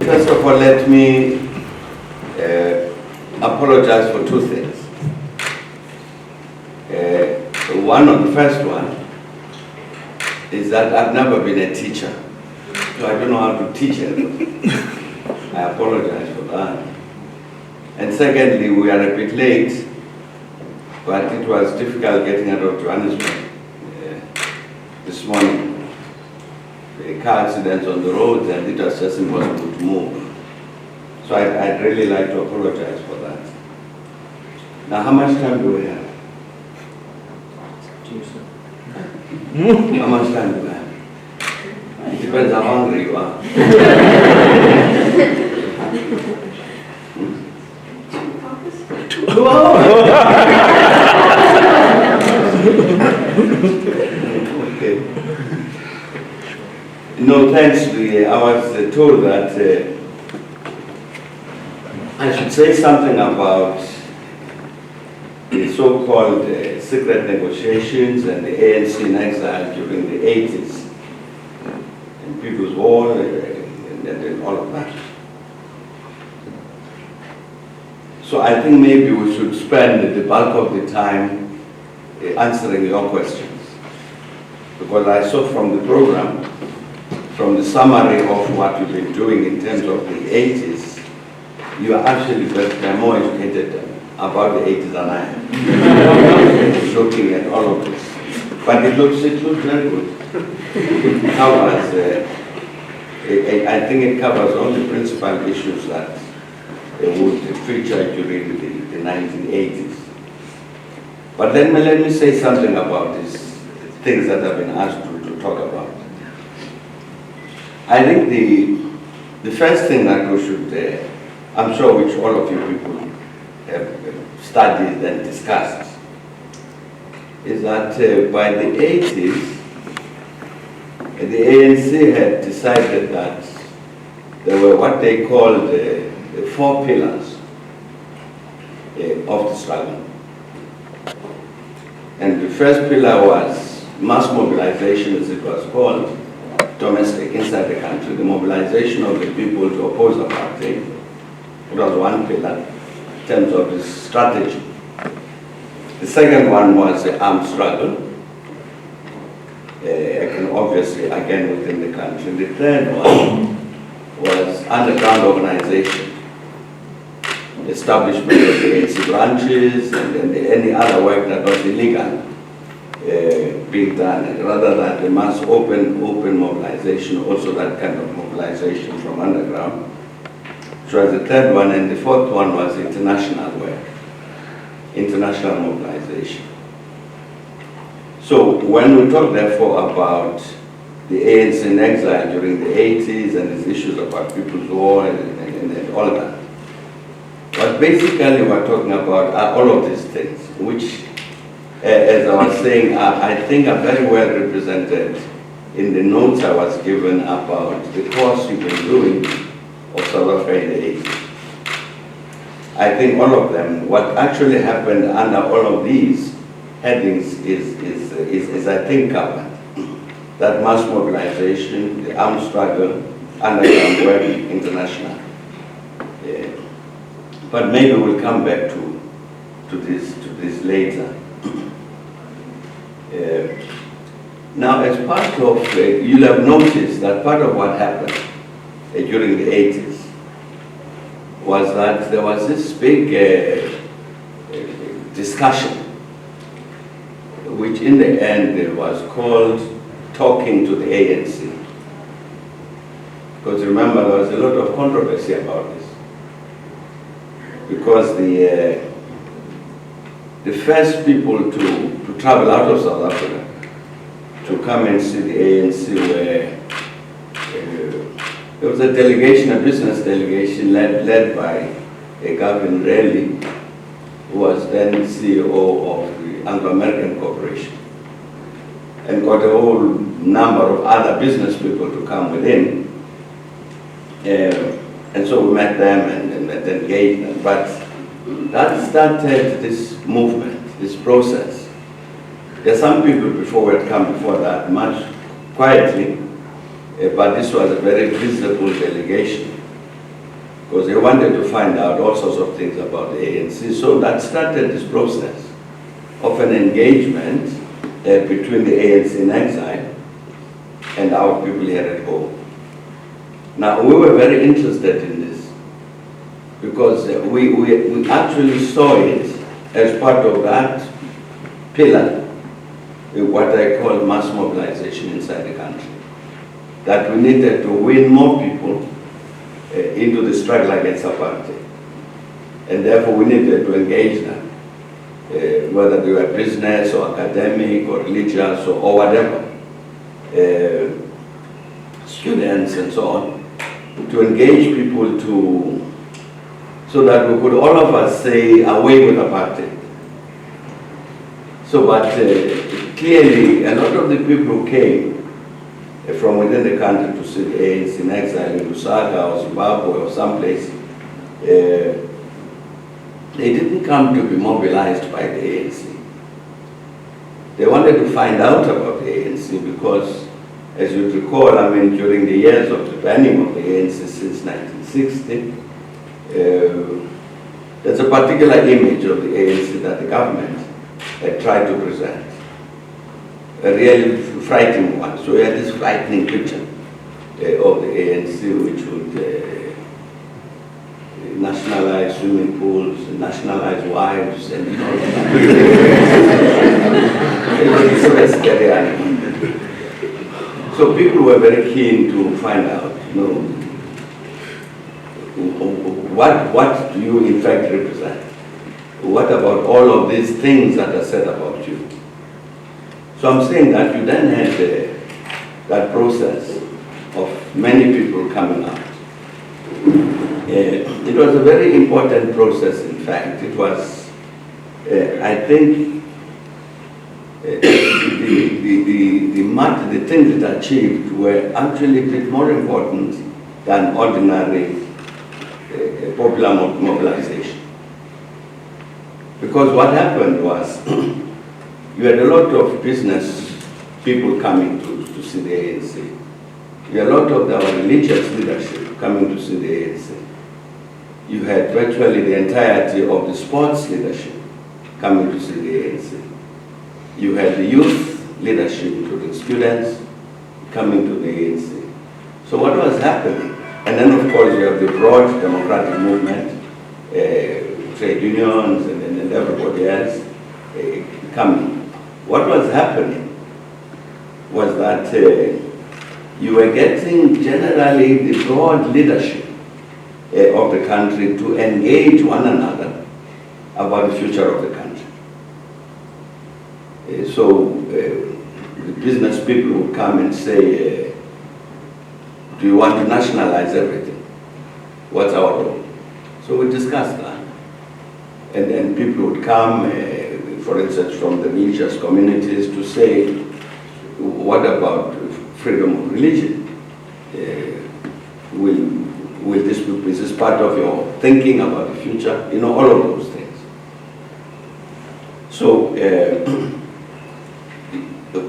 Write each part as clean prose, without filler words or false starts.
First of all, let me apologize for two things. The first one is that I've never been a teacher, so I don't know how to teach anybody. I apologize for that. And secondly, we are a bit late, but it was difficult getting out of Johannesburg this morning. The car accidents on the roads, and it was just impossible to move. So I'd really like to apologize for that. Now, how much time do we have? How much time do we have? It depends how hungry you are. Okay. No, thanks. I was told that I should say something about the so-called secret negotiations and the ANC in exile during the 80s, and People's War and all of that. So I think maybe we should spend the bulk of the time answering your questions, because I saw from the program, from the summary of what you've been doing in terms of the 80s, you are actually more educated about the 80s than I am. Looking at all of this. But it looks very good. It covers, I think it covers all the principal issues that would feature during the 1980s. But let me say something about these things that I've been asked to talk about. I think the first thing that we should, I'm sure which all of you people have studied and discussed, is that by the 80s, the ANC had decided that there were what they called the 4 pillars of the struggle. And the first pillar was mass mobilization, as it was called, domestic, inside the country, the mobilization of the people to oppose apartheid. It was one pillar in terms of the strategy. The second one was the armed struggle, obviously again within the country. The third one was underground organization, establishment of the ANC branches and any other work that was illegal being done, rather than the mass open mobilization, also that kind of mobilization from underground. So as the third one, and the fourth one was international work, international mobilization. So when we talk therefore about the ANC in exile during the 80s and these issues about People's War and all that, but basically we're talking about are all of these things, which, as I was saying, I think are very well represented in the notes I was given about the course you've been doing of South Africa in the 80s. I think all of them, what actually happened under all of these headings is I think covered. That mass mobilization, the armed struggle, underground work, international. But maybe we'll come back to this later. Now, as part of, you'll have noticed that part of what happened during the 80s was that there was this big discussion, which in the end was called Talking to the ANC. Because remember, there was a lot of controversy about this. Because the first people to travel out of South Africa to come and see the ANC were, there was a delegation, a business delegation led by Gavin Reilly, who was then CEO of the Anglo-American Corporation, and got a whole number of other business people to come with him. And so we met them and engaged them. But that started this movement, this process. There are some people before who had come before that, much quietly, but this was a very visible delegation. because they wanted to find out all sorts of things about the ANC. So that started this process of an engagement between the ANC in exile and our people here at home. Now, we were very interested in this because we actually saw it as part of that pillar, what I call mass mobilization inside the country. That we needed to win more people into the struggle against apartheid. And therefore we needed to engage them, whether they were business or academic or religious or whatever, students and so on, to engage people so that we could all of us say, away with apartheid. So, but clearly, a lot of the people who came from within the country to see the ANC in exile in Lusaka or Zimbabwe or someplace, they didn't come to be mobilized by the ANC. They wanted to find out about the ANC because, as you recall, I mean, during the years of the banning of the ANC since 1960, there's a particular image of the ANC that the government had tried to present, a really frightening one. So we had this frightening picture of the ANC, which would nationalize swimming pools, nationalize wives, and you know, it's a very scary animal. So people were very keen to find out, you know, what do you in fact represent? What about all of these things that are said about you? So I'm saying that you then had that process of many people coming out. It was a very important process, in fact. It was, I think, the things it achieved were actually a bit more important than ordinary popular mobilization. Because what happened was, you had a lot of business people coming to see the ANC. You had a lot of our religious leadership coming to see the ANC. You had virtually the entirety of the sports leadership coming to see the ANC. You had the youth leadership, including students, coming to the ANC. So what was happening? And then of course you have the broad democratic movement, trade unions and everybody else coming. What was happening was that you were getting generally the broad leadership of the country to engage one another about the future of the country. So the business people would come and say, do you want to nationalize everything? What's our role? So we discussed that. And then people would come, for instance, from the religious communities to say, what about freedom of religion? Is this part of your thinking about the future? You know, all of those things. So,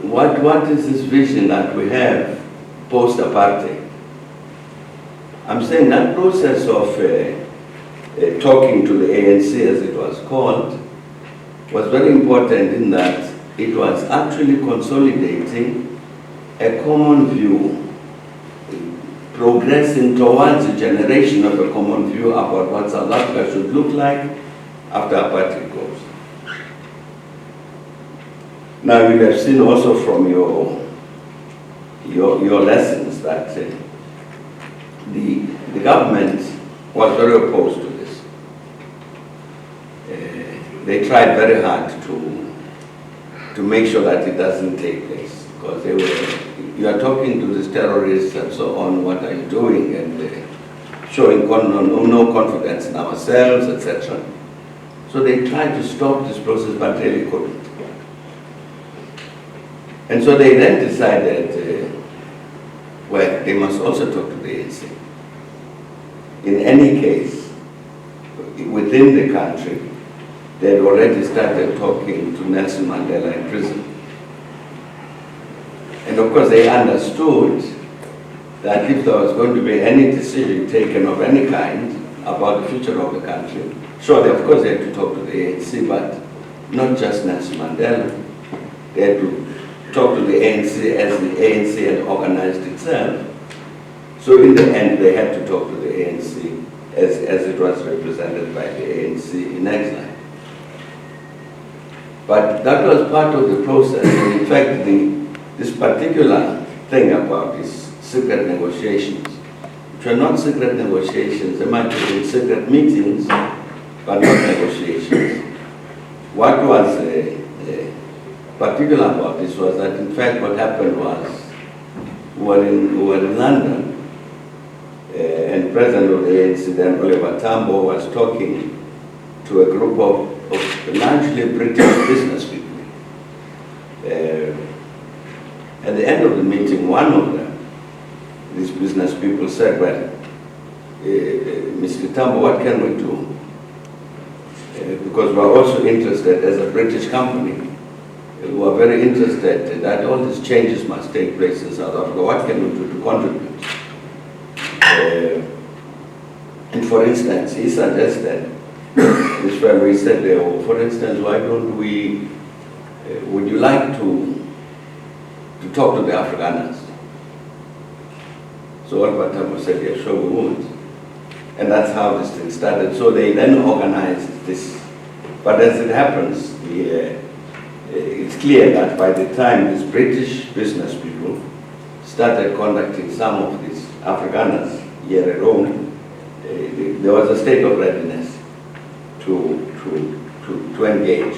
what is this vision that we have post-apartheid? I'm saying that process of talking to the ANC, as it was called, was very important in that it was actually consolidating a common view, progressing towards a generation of a common view about what South Africa should look like after apartheid goes. Now you have seen also from your lessons that the government was very opposed to this. They tried very hard to make sure that it doesn't take place, because they were, you are talking to these terrorists and so on, what are you doing, and showing no confidence in ourselves, etc. So they tried to stop this process, but really couldn't. And so they then decided, well, they must also talk to the ANC. In any case, within the country, they had already started talking to Nelson Mandela in prison. And of course they understood that if there was going to be any decision taken of any kind, about the future of the country. Sure, of course, they had to talk to the ANC, but not just Nelson Mandela. They had to talk to the ANC as the ANC had organized itself. So in the end, they had to talk to the ANC as it was represented by the ANC in exile. But that was part of the process. And in fact, this particular thing about these secret negotiations, which were not secret negotiations, they might have been secret meetings, but not negotiations. What was particular about this was that, in fact, what happened was we were in London, and President of the ANC, then Oliver Tambo, was talking to a group of largely British business people. At the end of the meeting, one of them, these business people said, well, Mr. Tambo, what can we do? Because we are also interested as a British company. We are very interested that all these changes must take place in South Africa. What can we do to contribute? And for instance, he suggested, this fellow, he said, for instance, why don't we, would you like to talk to the Afrikaners? So Oliver Tambo said, yeah, sure we would. And that's how this thing started. So they then organized this. But as it happens, it's clear that by the time these British business people started contacting some of these Afrikaners here at home, there was a state of readiness to engage.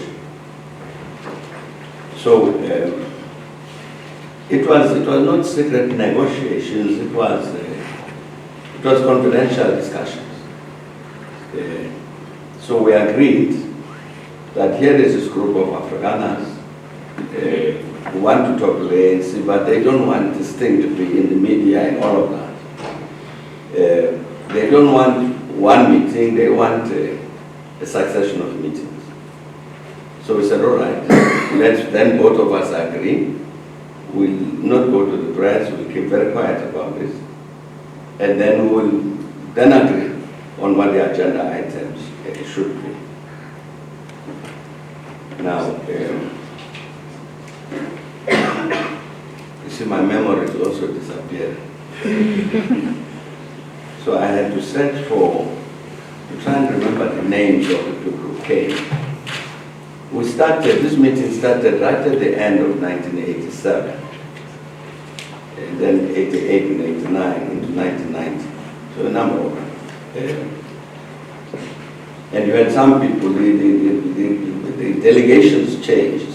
So it was not secret negotiations, it was confidential discussions. So we agreed that here is this group of Afrikaners who want to talk to the ANC, but they don't want this thing to be in the media and all of that. They don't want one meeting, they want a succession of meetings. So we said, all right, then both of us agree. We'll not go to the press, we'll keep very quiet about this. And then we'll then agree on what the agenda items should be. Now, you see, my memory is also disappearing. So I had to search to try and remember the names of the people who came. This meeting started right at the end of 1987, and then 88 and 89 into 1990. So a number of them. And you had some people, the delegations changed.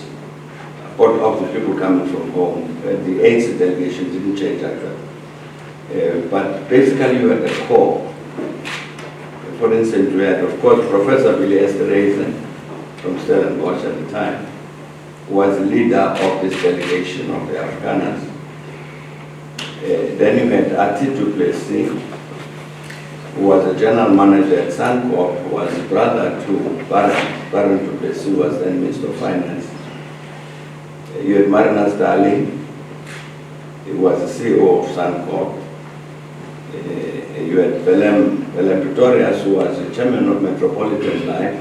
Part of the people coming from home, the ANC delegation didn't change actually. But basically you had a core. For instance, we had, of course, Professor Billy Esterhazy from Stellenbosch at the time, who was the leader of this delegation of the Afrikaners. Then you had Ati du Plessis, who was a general manager at Suncorp, who was brother to Baron du Plessis, who was then Minister of Finance. You had Marinas Darling, he was the CEO of Suncorp. You had Belem Pretorius, who was the chairman of Metropolitan Life.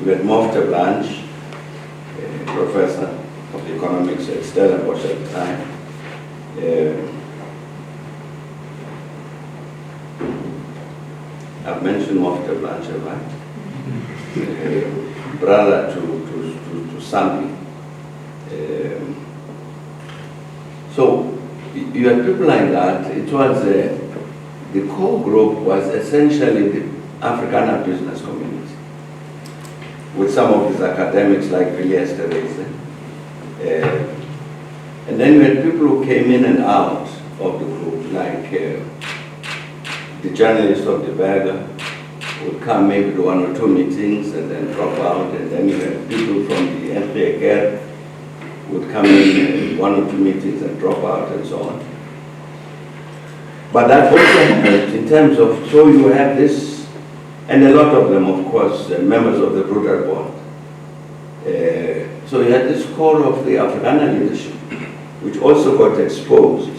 You had Mofte Blanche, professor of economics at Stellenbosch at the time. I've mentioned Mofte Blanche, right? Brother to Sambi. So you had people like that. It was the core group was essentially the Afrikaner business community, with some of these academics like Villiers Therese. And then you had people who came in and out of the group, like the journalists of the Berger would come maybe to 1 or 2 meetings and then drop out, and then you had people from the FPAK would come in 1 or 2 meetings and drop out and so on. But that also helped in terms of, so you have this, and a lot of them, of course, members of the Bruder Board. So you had this core of the Afrikaner leadership, which also got exposed.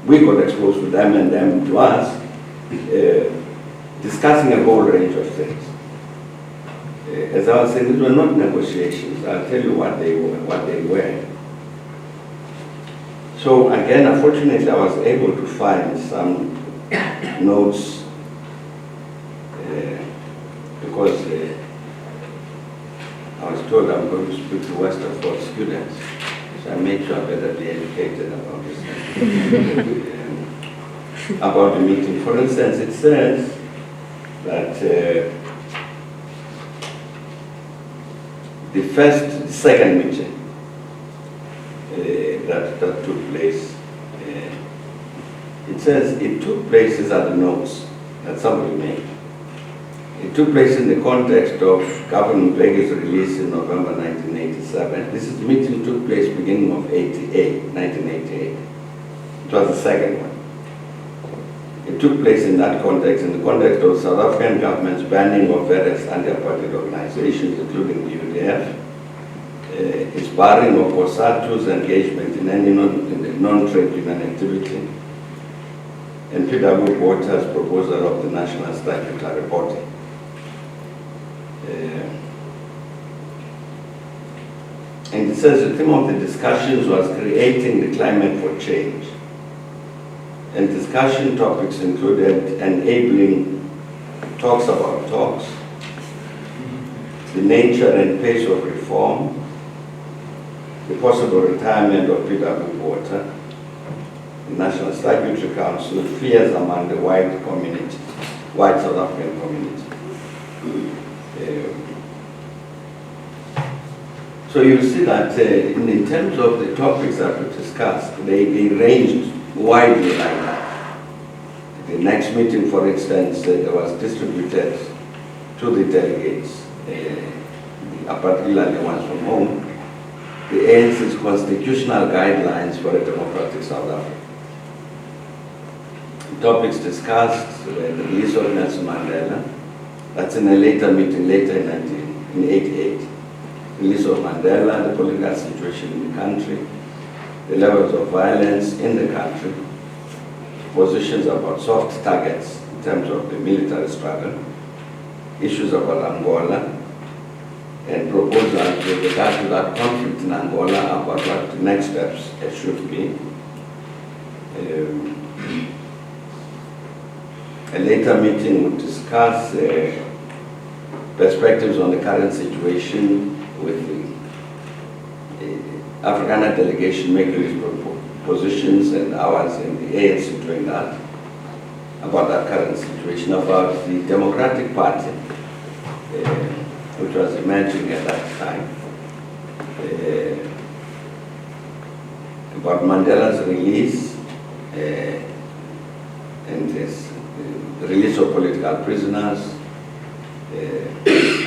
We got exposed to them and them to us, discussing a whole range of things. As I was saying, these were not negotiations. I'll tell you what they were. So again, unfortunately, I was able to find some notes because I was told I'm going to speak to Westerford students, so I made sure I better be educated about this. About the meeting. For instance, it says that the second meeting that took place, it says it took place, these are the notes that somebody made. It took place in the context of Thabo Mbeki's release in November 1987. This meeting took place beginning of 1988. It was the second one. It took place in that context, in the context of South African government's banning of various anti-apartheid organizations, including the UDF, its barring of COSATU's engagement in any non-trade union activity, and Thabo Mbeki's proposal of the National Statutory Reporting. And it says the theme of the discussions was creating the climate for change. And discussion topics included enabling talks about talks, the nature and pace of reform, the possible retirement of Thabo Mbeki, the National Statutory Council, fears among the white South African community. So you see that in terms of the topics that we discussed, they ranged widely like that. The next meeting, for instance, was distributed to the delegates, particularly ones from home, the ANC's constitutional guidelines for a democratic South Africa. Topics discussed were the release of Nelson Mandela. That's in a later meeting, later in 1988. Release of Mandela, the political situation in the country, the levels of violence in the country, positions about soft targets in terms of the military struggle, issues about Angola, and proposals with regard to that conflict in Angola about what the next steps should be. A later meeting would discuss perspectives on the current situation with the Afrikaner delegation making its positions and ours in the ANC doing that, about that current situation, about the Democratic Party, which was emerging at that time, about Mandela's release and the release of political prisoners,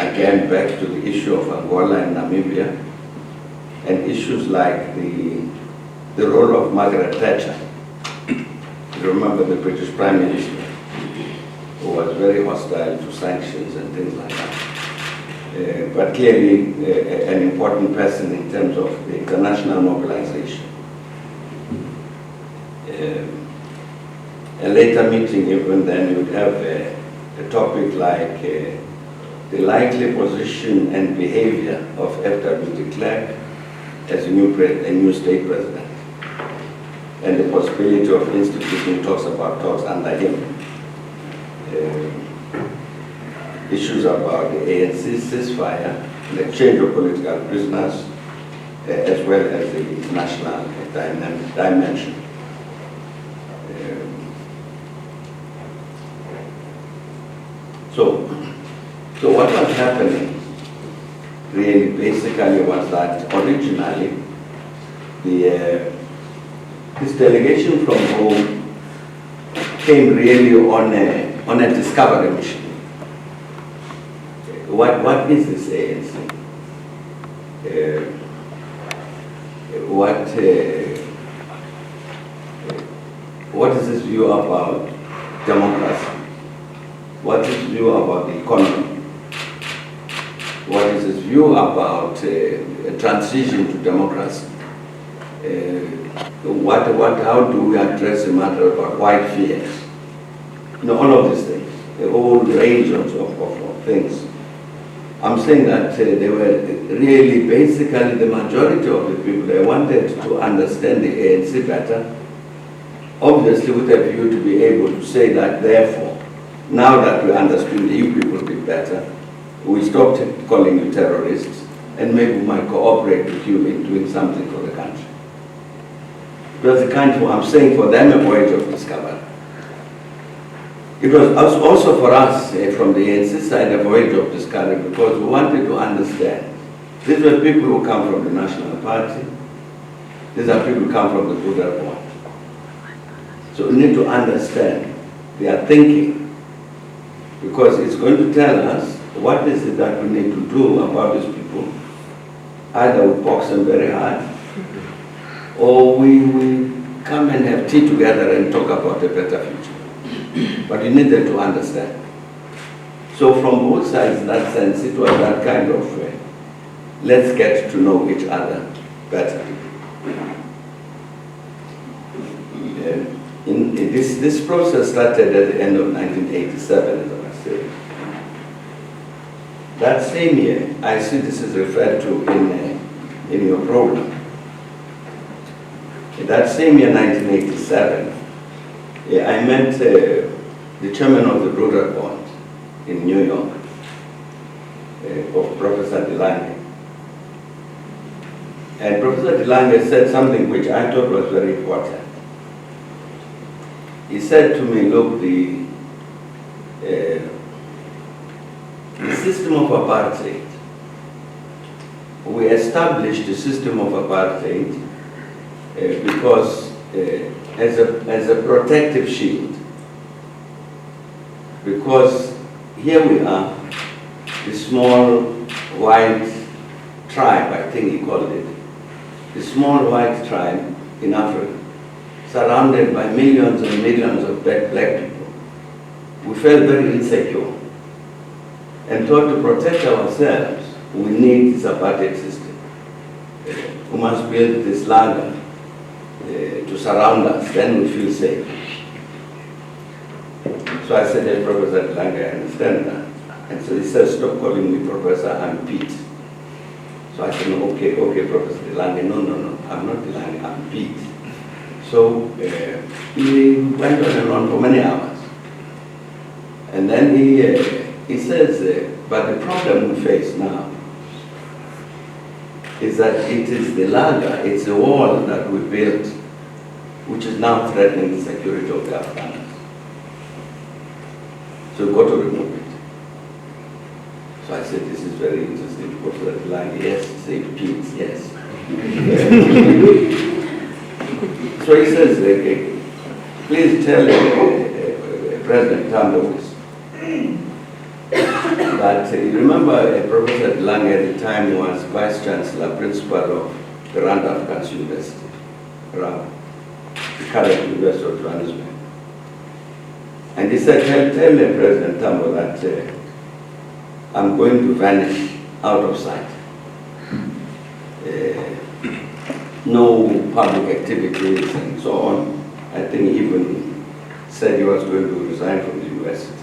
again back to the issue of Angola and Namibia, and issues like the role of Margaret Thatcher. You remember the British Prime Minister, who was very hostile to sanctions and things like that. But clearly an important person in terms of the international mobilization. A later meeting, even then, you would have a topic like the likely position and behavior of F.W. de Klerk as a new state president, and the possibility of instituting talks about talks under him. Issues about the ANC ceasefire, the exchange of political prisoners, as well as the international dimension. So what was happening really basically was that originally this delegation from home came really on a discovery mission. What is this ANC? What is his view about democracy? What is his view about the economy? What is his view about a transition to democracy? How do we address the matter about white fears? all of these things, a whole range of things. I'm saying that they were really, basically, the majority of the people, they wanted to understand the ANC better, obviously with a view to be able to say that, therefore, now that we understand you people a bit better, we stopped calling you terrorists, and maybe we might cooperate with you in doing something for the country. It was a kind of, I'm saying, for them, a voyage of discovery. It was also for us, from the ANC side, a voyage of discovery, because we wanted to understand. These were people who come from the National Party. These are people who come from the Buddha Bond. So we need to understand their thinking, because it's going to tell us what is it that we need to do about these people. Either we box them very hard, or we come and have tea together and talk about a better future. But you need them to understand. So from both sides, in that sense, it was that kind of let's get to know each other better. This process started at the end of 1987, as I say. That same year, I see this is referred to in your program. That same year, 1987, I met the chairman of the Broader Bond in New York, of Professor DeLange. And Professor DeLange said something which I thought was very important. He said to me, look, the system of apartheid, we established the system of apartheid because as a protective shield, because here we are, the small white tribe, I think he called it, the small white tribe in Africa, surrounded by millions and millions of black people. We felt very insecure and thought to protect ourselves, we need this apartheid system. We must build this lager to surround us, then we feel safe. So I said, hey, Professor DeLange, I understand that. And so he said, stop calling me Professor, I'm Pete. So I said, no, okay, Professor DeLange, no, I'm not DeLange, I'm Pete. So he went on and on for many hours. And then he says, but the problem we face now is that it is the lager, it's the wall that we built, which is now threatening the security of the Afghans. So we've got to remove it. So I said, this is very interesting. Professor DeLange, yes, say Pete, yes. So he says, please tell President Thabo that you remember Professor DeLange at the time was Vice Chancellor, Principal of the Rand Afrikaans University, around the current University of Johannesburg. And he said, tell President Thabo that I'm going to vanish out of sight. No public activities and so on. I think he even said he was going to resign from the university.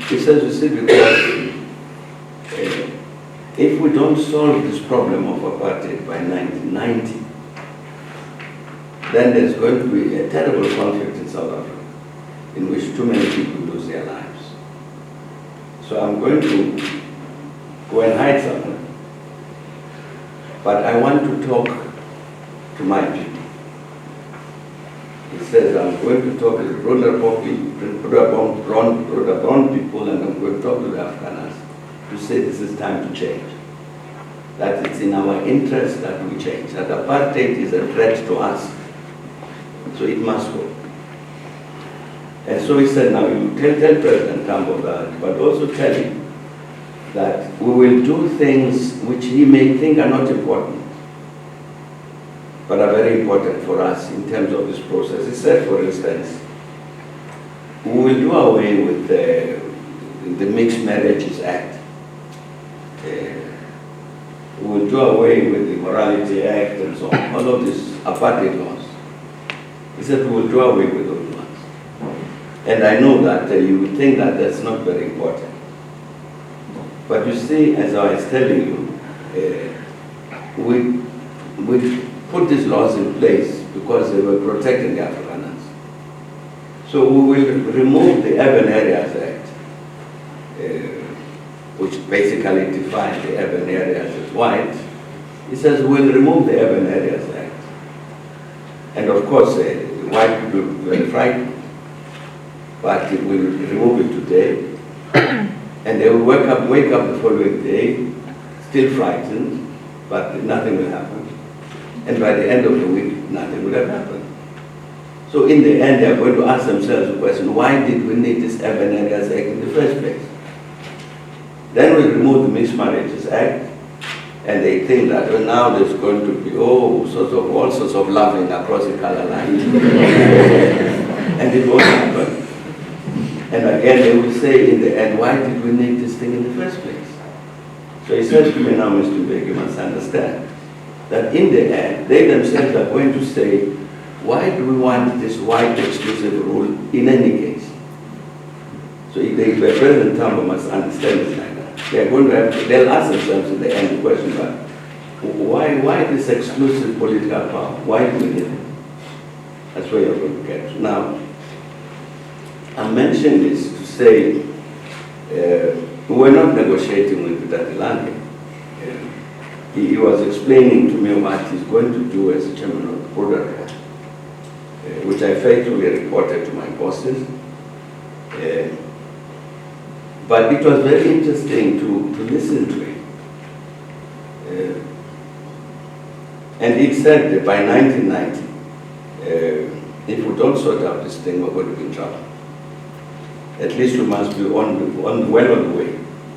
He says, you see, because if we don't solve this problem of apartheid by 1990, then there's going to be a terrible conflict in South Africa in which too many people lose their lives. So I'm going to go and hide somewhere. But I want to talk to my people. He says, I'm going to talk to the Broader Bond people, and I'm going to talk to the Afghans to say this is time to change. That it's in our interest that we change. That apartheid is a threat to us. So it must go. And so he said, now you tell President Thabo that, but also tell him that we will do things which he may think are not important, but are very important for us in terms of this process. He said, for instance, we will do away with the Mixed Marriages Act. We will do away with the Morality Act and so on, all of these apartheid laws. He said we will do away with those ones. And I know that you would think that that's not very important. But you see, as I was telling you, we put these laws in place because they were protecting the Afrikaners. So we will remove the Urban Areas Act, which basically defines the urban areas as white. It says we'll remove the Urban Areas Act. And of course, the white people will be very frightened, but it will remove it today. And they will wake up the following day, still frightened, but nothing will happen. And by the end of the week, nothing will have happened. So in the end, they are going to ask themselves the question, why did we need this Urban Areas Act in the first place? Then we remove the Mixed Marriages Act, and they think that well, now there's going to be all sorts of loving across the color line. And it won't happen. And again, they will say in the end, why did we need this thing in the first place? So he says to me now, Mr. Mbeki, you must understand that in the end, they themselves are going to say, why do we want this white exclusive rule in any case? So if the President Thabo must understand this like that. They're going to have, they'll ask themselves in the end the question, but why this exclusive political power? Why do we need it? That's where you're going to get to. Now, I'm mentioning this to say we're not negotiating with Datilani. He was explaining to me what he's going to do as chairman of the board, which I faithfully reported to my bosses. But it was very interesting to listen to him. And he said that by 1990, if we don't sort out this thing, we're going to be in trouble. At least we must be well on the way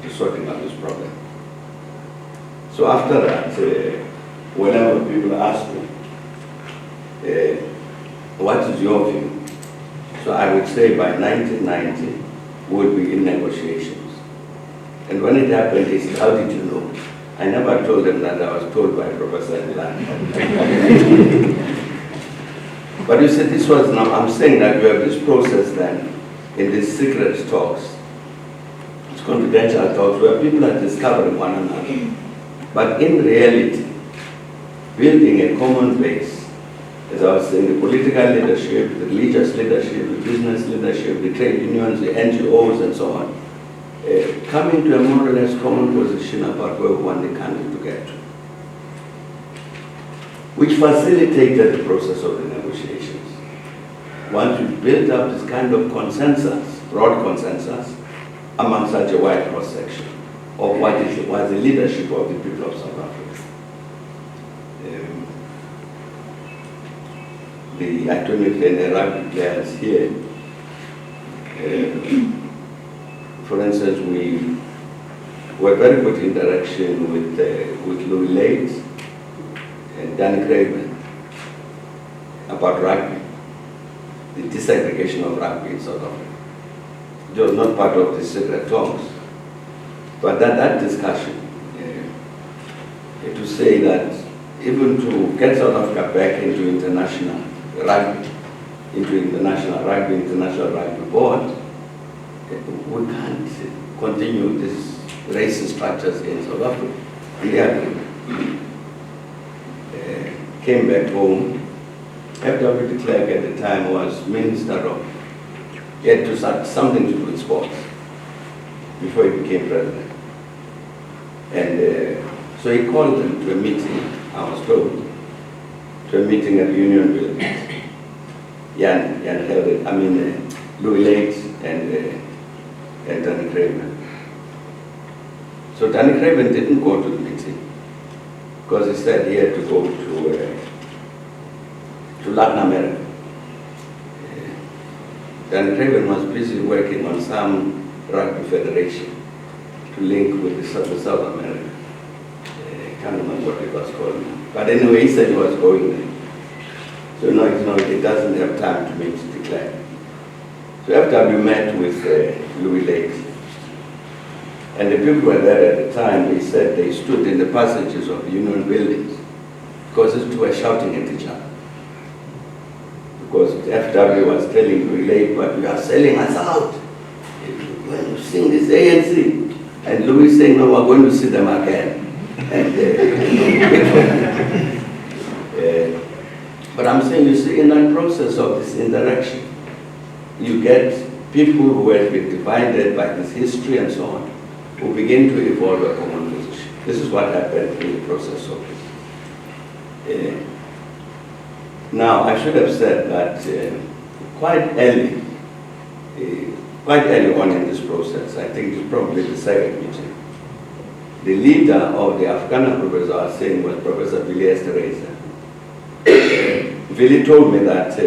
to sorting out this problem. So after that, whenever people ask me, what is your view? So I would say by 1990, we'll be in negotiations. And when it happened, he said, how did you know? I never told them that I was told by Professor Dilan. But you said this was, now I'm saying that we have this process then, in these secret talks, it's confidential talks where people are discovering one another. But in reality, building a common base, as I was saying, the political leadership, the religious leadership, the business leadership, the trade unions, the NGOs, and so on, coming to a more or less common position about where we want the country to get to, which facilitated the process of the negotiations. Once we built up this kind of consensus, broad consensus, among such a wide cross-section of what was the leadership of the people of South Africa. I don't know if there are rugby players here. For instance, we were very good interaction with Louis Late and Danny Craven about rugby, the disaggregation of rugby in South Africa. It was not part of the secret talks, but that discussion to say that even to get South Africa back into international rugby, international rugby board, we can't continue this racist structures in South Africa. And came back home. F.W. de Klerk at the time was Minister of, he had to start something to do with sports before he became president. And so he called them to a meeting, I was told, to a meeting at the Union Building. Jan held it, Louis Late and Danny Craven. So Danny Craven didn't go to the meeting because he said he had to go to Latin America. Danny Craven was busy working on some rugby federation to link with the South America. I can't remember what it was called now. But anyway, he said he was going there. So no, he doesn't have time to meet de Klerk. So after we met with Louis Lake, and the people were there at the time, they said they stood in the passages of the Union buildings because these two were shouting at each other. because FW was telling you late, but we are selling us out. When you sing this ANC, and Louis saying, no, we're going to see them again. And, but I'm saying, you see, in that process of this interaction, you get people who have been divided by this history and so on, who begin to evolve a common position. This is what happened in the process of this. Now, I should have said that quite early on in this process, I think it's probably the second meeting, the leader of the Afghana group, as I was saying, was Professor Westerford. Willie told me that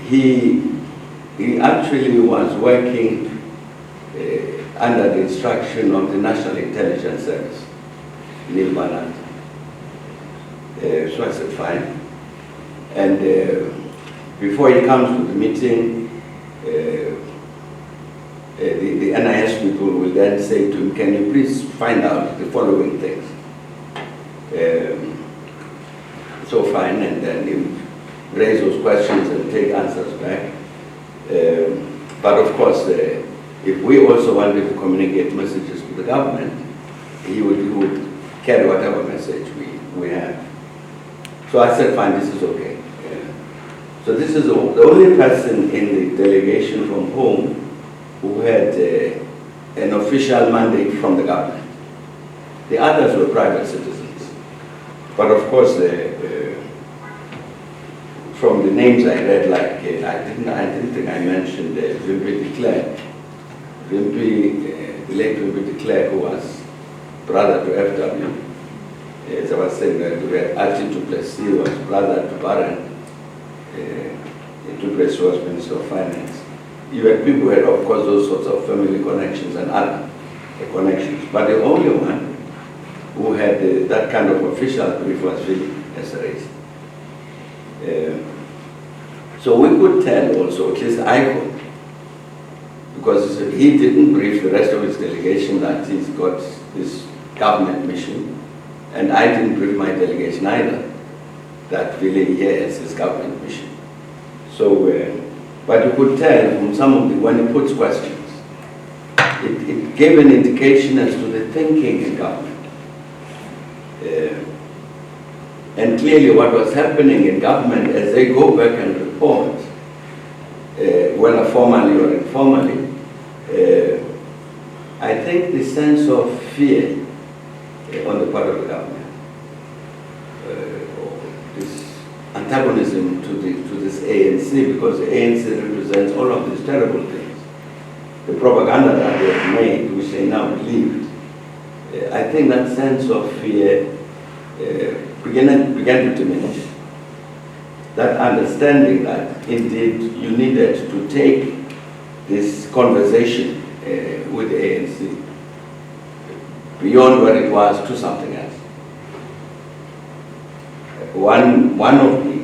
he actually was working under the instruction of the National Intelligence Service, Neil Bannard. So I said, fine. And before he comes to the meeting, the NIS people will then say to him, can you please find out the following things? So fine, and then he raise those questions and take answers back. But of course, if we also wanted to communicate messages to the government, he would carry whatever message we have. So I said, fine, this is okay. So this is the only person in the delegation from home who had an official mandate from the government. The others were private citizens. But of course, from the names I read, like I didn't think I mentioned Wimpy de Klerk. The late Wimpy de Klerk, who was brother to FW. As I was saying, we had Archie du Plessis, was brother to Barron. Du Plessis was Minister of Finance. You had people who had, of course, those sorts of family connections and other connections. But the only one who had that kind of official brief was Philip Esserase. So we could tell also, at least I could, because he didn't brief the rest of his delegation that he's got this government mission, and I didn't brief my delegation either, that really here is his government mission. So, but you could tell from some of the, when he puts questions, it gave an indication as to the thinking in government. And clearly what was happening in government as they go back and report, whether formally or informally, I think the sense of fear on the part of the government, this antagonism to this ANC, because the ANC represents all of these terrible things. The propaganda that they have made, which they now believe, I think that sense of fear began to diminish. That understanding that indeed you needed to take this conversation with the ANC beyond what it was to something else. One of the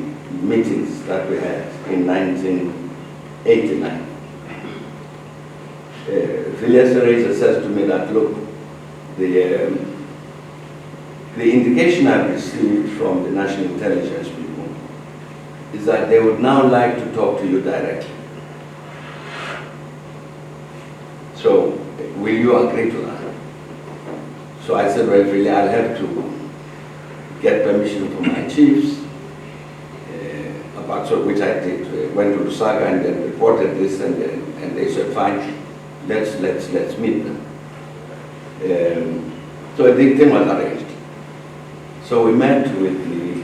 meetings that we had in 1989, Villiers says to me that, look, the indication I've received from the National Intelligence people is that they would now like to talk to you directly. So, will you agree to that? So I said, well, really, I'll have to get permission from my chiefs, about so which I did. Went to Lusaka and then reported this, and they said, fine, let's meet them. So the thing was arranged. So we met with the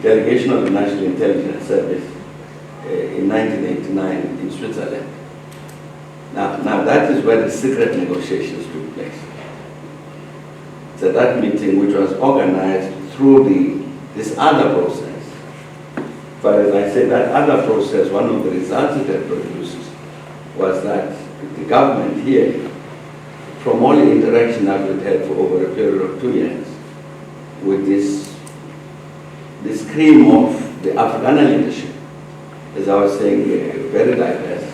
delegation of the National Intelligence Service in 1989 in Switzerland. Now that is where the secret negotiations took place. So that meeting, which was organized through this other process. But as I said, that other process, one of the results it had produced was that the government here, from all the interaction that we'd had for over a period of 2 years, with this cream of the Afghan leadership, as I was saying, very diverse,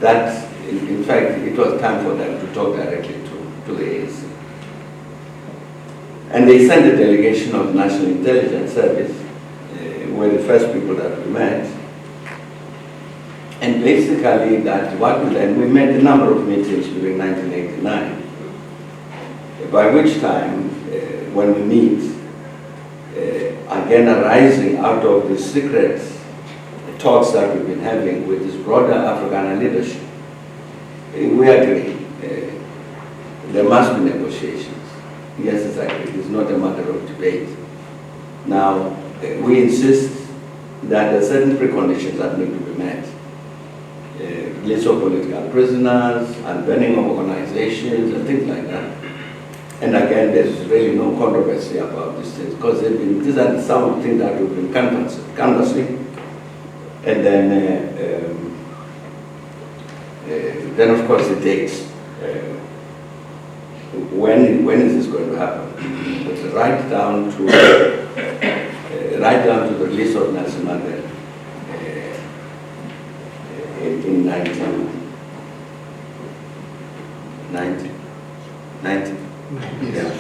that in fact it was time for them to talk directly to the ANC. And they sent a delegation of the National Intelligence Service, were the first people that we met. And basically that what we learned, we met a number of meetings during 1989, by which time, when we meet, again arising out of the secret talks that we've been having with this broader African leadership, we agree there must be negotiations. Yes, exactly. It's not a matter of debate. Now, we insist that there are certain preconditions that need to be met. Release of political prisoners, unbanning of organizations, and things like that. And again, there's really no controversy about these things, because these are some of the things that we've been canvassing. And then of course the dates. When is this going to happen? It's right down to the release of Nelson Mandela in 1990. Yeah.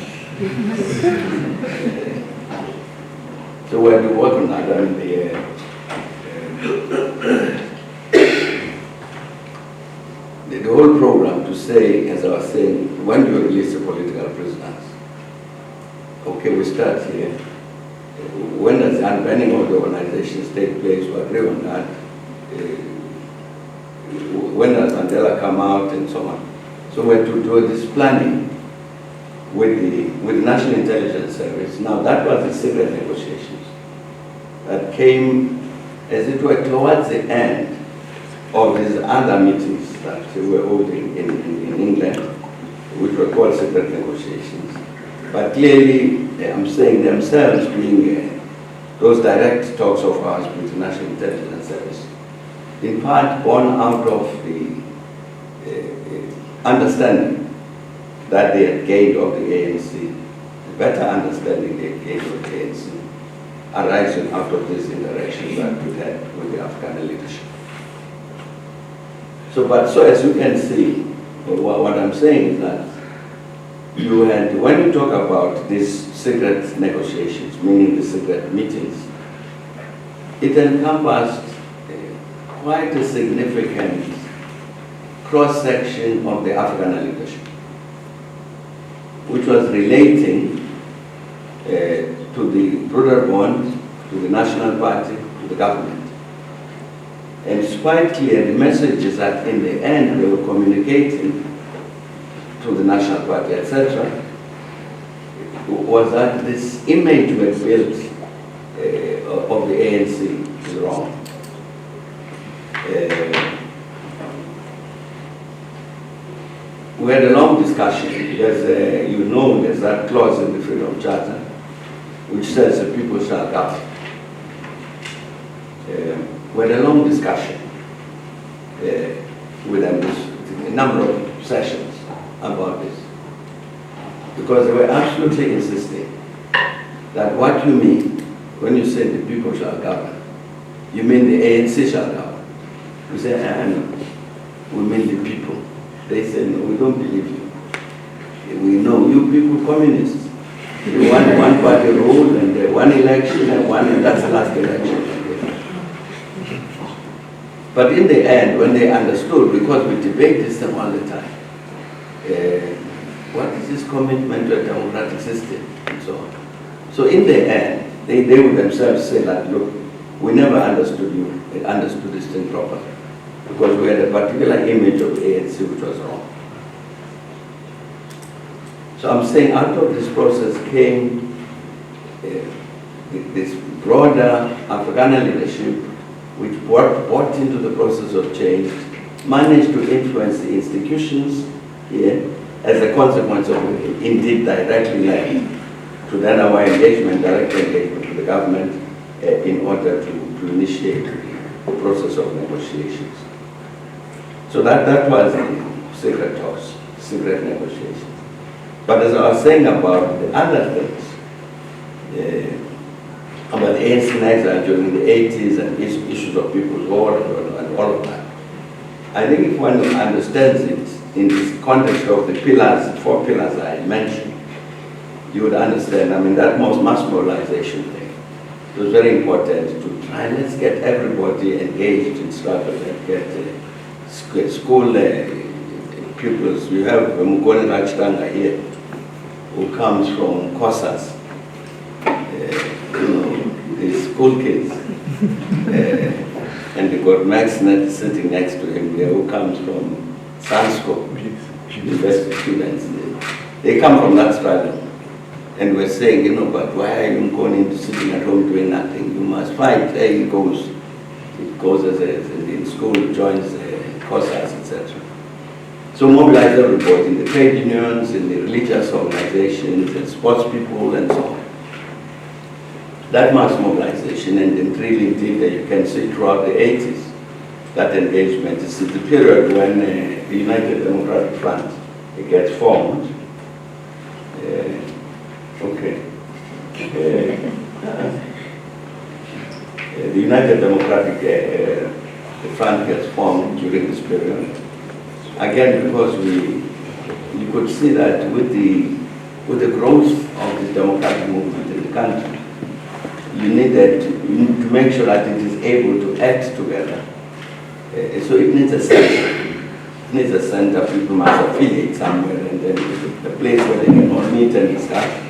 So we're working on that. The whole program to say, as I was saying, when do you release the political prisoners? Okay, we start here. When does the unbanning of the organizations take place? We agree on that. When does Mandela come out and so on? So we're to do this planning with the National Intelligence Service. Now that was the secret negotiations that came, as it were, towards the end of these other meetings that we were holding in England, which were called secret negotiations. But clearly, I'm saying themselves being those direct talks of ours with the National Intelligence Service, in part born out of the understanding that they had gained of the ANC, the better understanding they had gained of the ANC, arising out of these interactions that we had with the African leadership. So as you can see, what I'm saying is that when you talk about these secret negotiations, meaning the secret meetings, it encompassed quite a significant cross-section of the African leadership, which was relating to the broader bond, to the National Party, to the government. And it's quite clear the message is that in the end they were communicating to the National Party, etc., was that this image we had built of the ANC is wrong. We had a long discussion. There's that clause in the Freedom Charter which says the people shall govern. We had a long discussion with them, a number of sessions about this, because they were absolutely insisting that what you mean when you say the people shall govern, you mean the ANC shall govern. We say, no, we mean the people. They said, no, we don't believe you. We know you people communists. You want one party rule and one election and that's the last election. But in the end, when they understood, because we debate this all the time, what is this commitment to a democratic system and so on. So in the end, they would themselves say that, look, we never understood this thing properly, because we had a particular image of the ANC which was wrong. So I'm saying out of this process came this broader African leadership which brought into the process of change, managed to influence the institutions here as a consequence of it, indeed directly led to then our engagement, direct engagement with the government in order to initiate the process of negotiations. So that was the secret talks, secret negotiations. But as I was saying about the other things, about the ANC in exile during the 80s and issues of people's war and all of that, I think if one understands it in this context of the pillars, 4 pillars I mentioned, you would understand, I mean, that mass mobilization thing, it was very important to try, let's get everybody engaged in struggle and get school pupils. You have Mugone Rajtanga here, who comes from Kosas, the school kids, and they got Max sitting next to him there, who comes from Sansko, university students. They come from that struggle. And we're saying, you know, but why are you going into sitting at home doing nothing? You must fight. There he goes. It goes as in school, joins COSAS, etc. So mobilize everybody in the trade unions, in the religious organizations, and sports people, and so on. That mass mobilization and then really indeed you can see throughout the 80s, that engagement is the period when the United Democratic Front gets formed. The United Democratic Front gets formed during this period. Again, because you could see that with the growth of the democratic movement in the country, you need to make sure that it is able to act together. So it needs a center. It needs a center. People must affiliate somewhere, and then a place where they can all meet and discuss.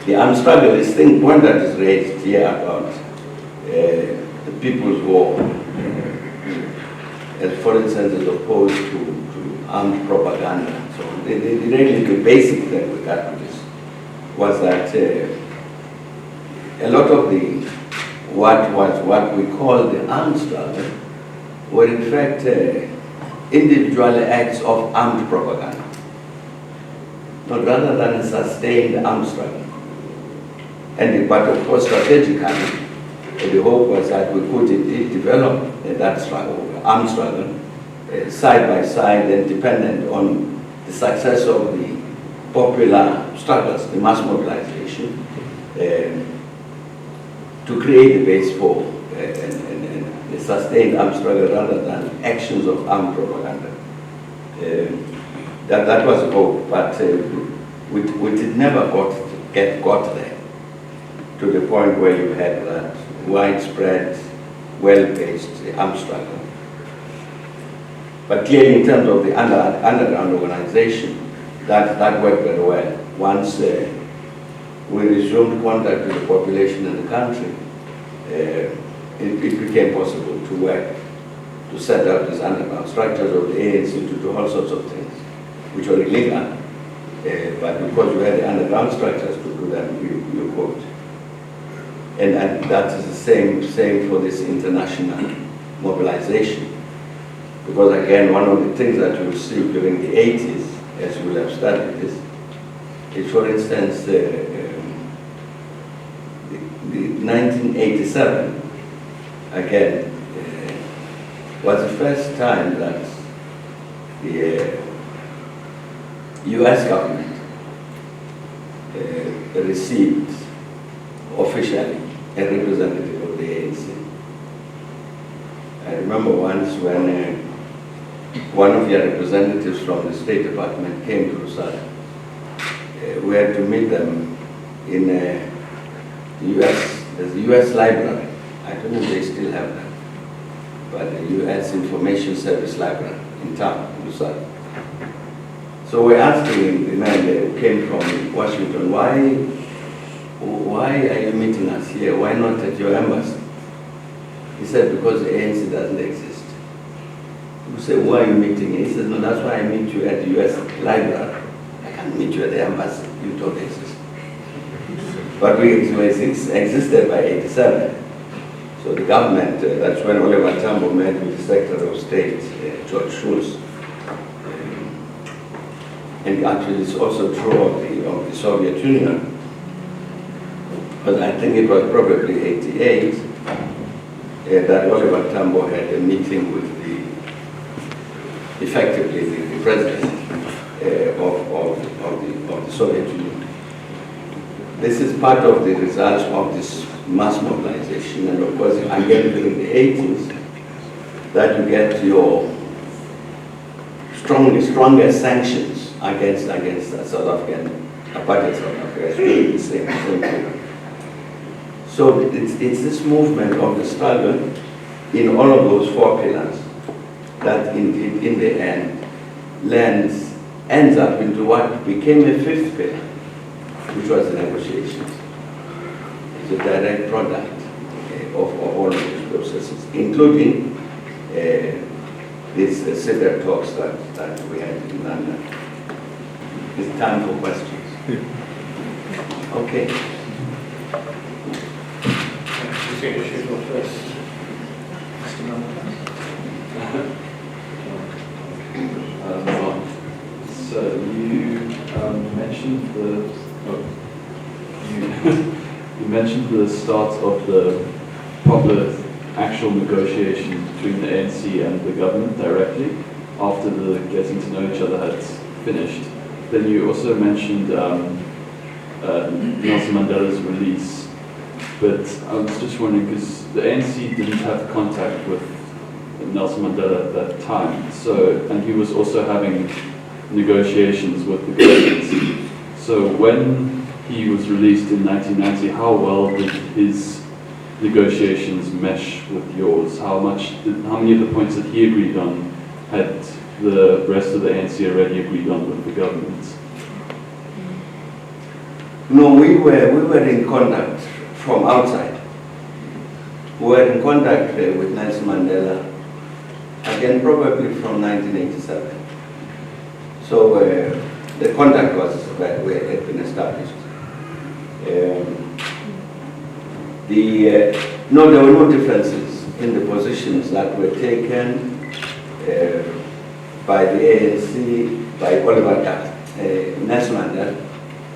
The armed struggle is one that is raised here about the People's War, as for instance, is opposed to armed propaganda. So the basic thing we got to this was that a lot of what we call the armed struggle were in fact individual acts of armed propaganda, but rather than a sustained armed struggle. But of course, strategically, the hope was that we could indeed develop that struggle, armed struggle, side by side and dependent on the success of the popular struggles, the mass mobilization, to create the base for a sustained armed struggle rather than actions of armed propaganda. That was the hope, but we did never got there to the point where you had that widespread, well-based armed struggle. But clearly in terms of the underground organization, that worked very well. Once we resumed contact with the population in the country, it became possible to work, to set up these underground structures of the ANC, to do all sorts of things, which were illegal. But because we had the underground structures to do them, you could. And that is the same for this international mobilization. Because again, one of the things that you will see during the 80s, as you will have studied this, is for instance, the 1987, again, was the first time that the US government received officially a representative of the ANC. I remember once when one of your representatives from the State Department came to Lusaka. We had to meet them in the US, there's a US library. I don't know if they still have that, but the US Information Service Library in town, in Lusaka. So we're asking the man who came from Washington, why are you meeting us here? Why not at your embassy? He said, because the ANC doesn't exist. We said, why are you meeting? He said, no, that's why I meet you at the US library. I can't meet you at the embassy. You don't exist. But we existed by 87. So the government, that's when Oliver Tambo met with the Secretary of State, George Shultz. And actually it's also true of the Soviet Union. But I think it was probably 88 that Oliver Tambo had a meeting with effectively the president of the Soviet Union. This is part of the results of this mass mobilization, and of course, again during the 80s, that you get your stronger sanctions against South African apartheid South Africa is doing the same thing. So it's this movement of the struggle in all of those four pillars that in the end ends up into what became a fifth pillar, which was the negotiations. It's a direct product of all of these processes, including these secret talks that we had in London. It's time for questions. Okay. Should go first. So you mentioned you mentioned the start of the proper actual negotiation between the ANC and the government directly after the getting to know each other had finished. Then you also mentioned Nelson Mandela's release. But I was just wondering, because the ANC didn't have contact with Nelson Mandela at that time, and he was also having negotiations with the government. So when he was released in 1990, how well did his negotiations mesh with yours? How many of the points that he agreed on had the rest of the ANC already agreed on with the government? No, we were in contact from outside. We were in contact with Nelson Mandela, again probably from 1987. So the contact was had been established. No, there were no differences in the positions that were taken by the ANC, by Oliver Nelson Mandela,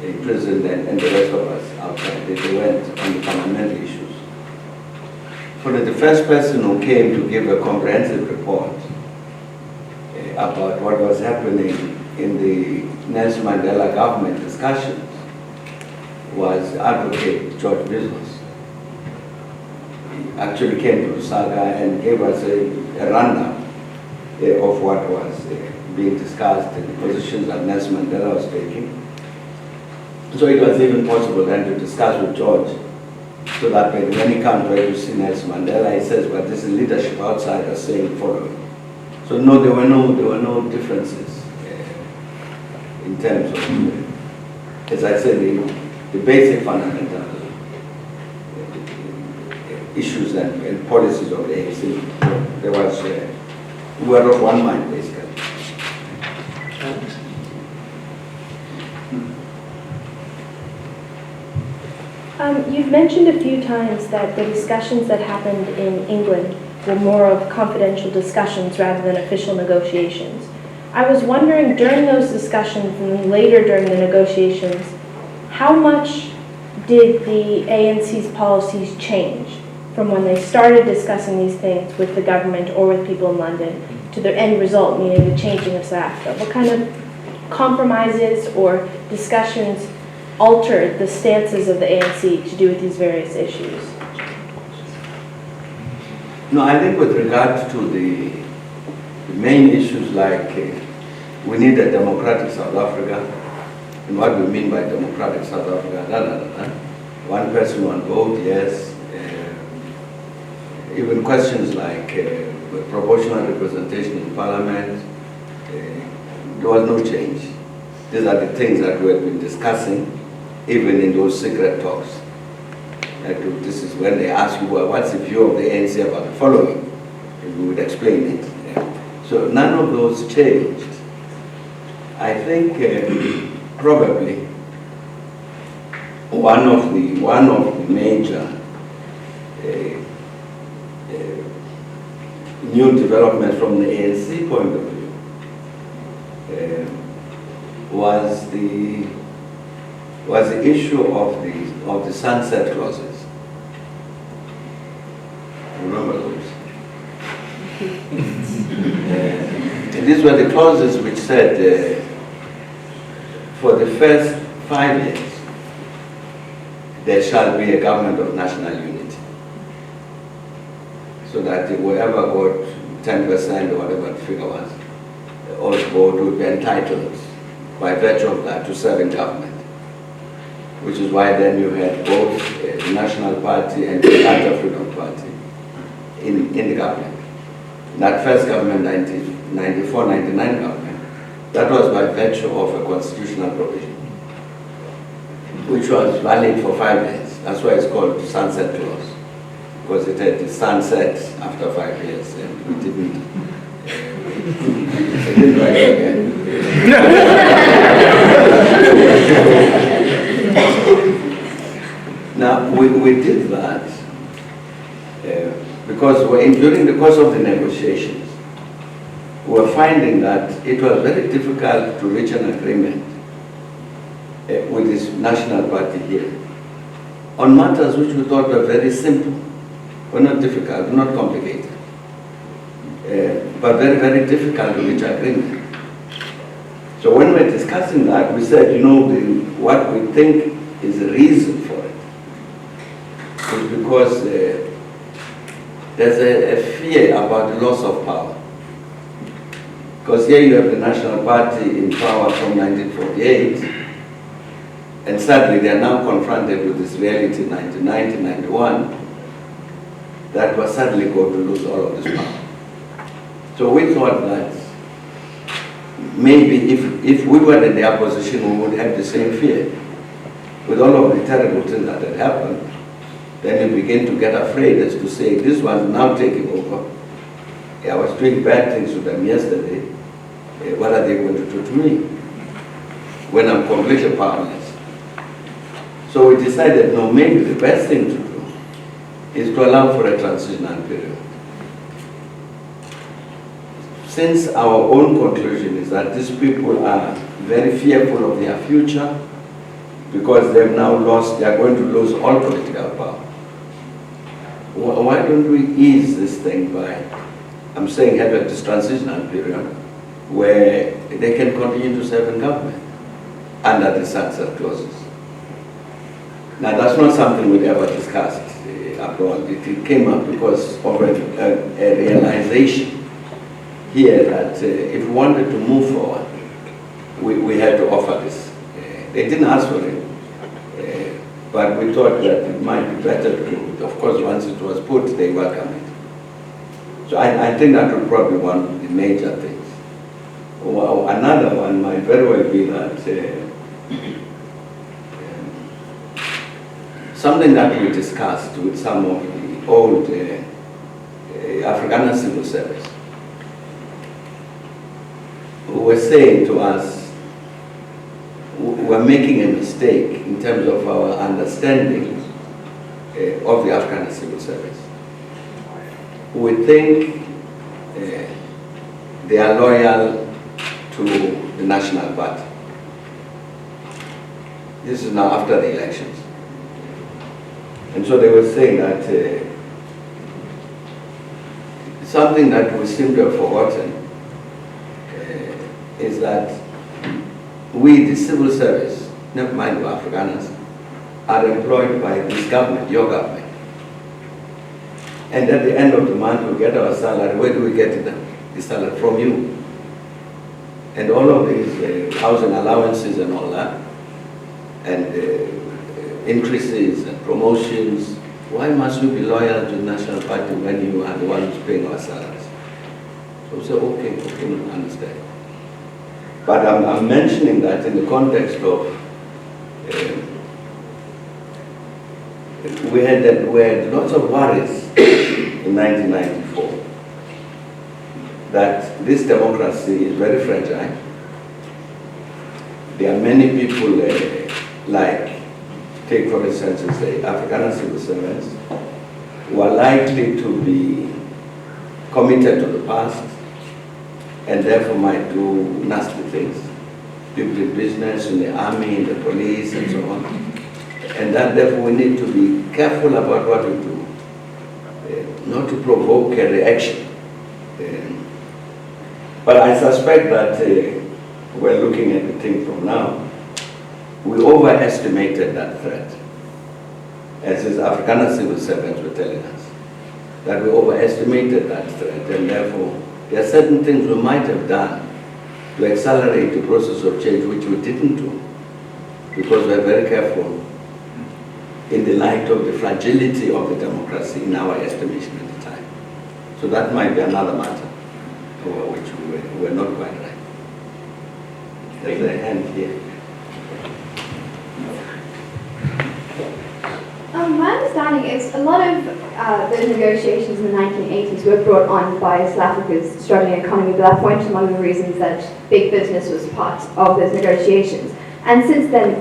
in prison, and the rest of us outside. They went on the fundamental issues. For the first person who came to give a comprehensive report about what was happening in the Nelson Mandela government discussions was Advocate George Bizos. He actually came to Lusaka and gave us a rundown of what was being discussed and the positions that Nelson Mandela was taking. So it was even possible then to discuss with George, so that when he comes back to see Nelson Mandela, he says, but this is leadership outside are saying following. So no, there were no differences in terms of, as I said, the basic fundamental issues and policies of the ANC. There was, we were of one mind basically. You've mentioned a few times that the discussions that happened in England were more of confidential discussions rather than official negotiations. I was wondering, during those discussions and then later during the negotiations, how much did the ANC's policies change from when they started discussing these things with the government or with people in London to their end result, meaning the changing of South Africa? What kind of compromises or discussions altered the stances of the ANC to do with these various issues? No, I think with regard to the main issues like we need a democratic South Africa, and what we mean by democratic South Africa, one person, one vote, yes. Even questions like proportional representation in parliament, there was no change. These are the things that we have been discussing even in those secret talks. This is when they ask you, well, what's the view of the ANC about the following? And we would explain it. So none of those changed. I think probably one of the major new developments from the ANC point of view was the issue of the sunset clauses. Remember those? These were the clauses which said for the first 5 years there shall be a government of national unity. So that whoever got 10% or whatever the figure was, all vote would be entitled by virtue of that to serve in government. which is why then you had both the National Party and the Allied Freedom Party in the government. That first government, 1994-99 government, that was by virtue of a constitutional provision, which was valid for 5 years. That's why it's called sunset clause, because it had to sunset after 5 years, and we didn't. We didn't write it again. Now, we did that because during the course of the negotiations, we were finding that it was very difficult to reach an agreement with this national party here on matters which we thought were very simple, were not difficult, not complicated, but very, very difficult to reach agreement. So when we were discussing that, we said, you know, what we think is the reason for it is because there's a fear about the loss of power. Because here you have the National Party in power from 1948, and sadly they are now confronted with this reality in 1990-91 that was suddenly going to lose all of this power. So we thought that maybe if we were in their position, we would have the same fear. With all of the terrible things that had happened, then you begin to get afraid as to say, this one's now taking over. I was doing bad things to them yesterday. What are they going to do to me when I'm completely powerless? So we decided, no, maybe the best thing to do is to allow for a transitional period. Since our own conclusion is that these people are very fearful of their future because they've now lost, they are going to lose all political power. Why don't we ease this thing by, I'm saying, have this transitional period where they can continue to serve in government under the sunset clauses. Now that's not something we'd ever discussed abroad. It came up because of a realization here that if we wanted to move forward, we had to offer this. They didn't ask for it, but we thought that it might be better to do it. Of course, once it was put, they welcomed it. So I think that would probably be one of the major things. Well, another one might very well be that something that we discussed with some of the old Afrikaner civil service, who were saying to us, we're making a mistake in terms of our understanding of the Afrikaner civil service. We think they are loyal to the National Party. This is now after the elections. And so they were saying that something that we seem to have forgotten is that we, the civil service, never mind the Afrikaners, are employed by this government, your government. And at the end of the month, we get our salary. Where do we get it? The salary from you. And all of these housing allowances and all that, and increases and promotions, why must we be loyal to the National Party when you are the ones paying our salaries? So we say, okay, we understand. But I'm mentioning that in the context of, we had lots of worries in 1994 that this democracy is very fragile. There are many people take for instance, say, Afrikaner civil servants who are likely to be committed to the past and therefore might do nasty things. People in business, in the army, in the police, and so on. And that therefore we need to be careful about what we do, not to provoke a reaction. But I suspect that we're looking at the thing from now. We overestimated that threat, as these Afrikaner civil servants were telling us, that we overestimated that threat, and therefore there are certain things we might have done to accelerate the process of change which we didn't do, because we're very careful in the light of the fragility of the democracy in our estimation at the time. So that might be another matter over which we were not quite right. There's a hand here. My understanding is a lot of those negotiations in the 1980s were brought on by South Africa's struggling economy, but that point among the reasons that big business was part of those negotiations. And since then,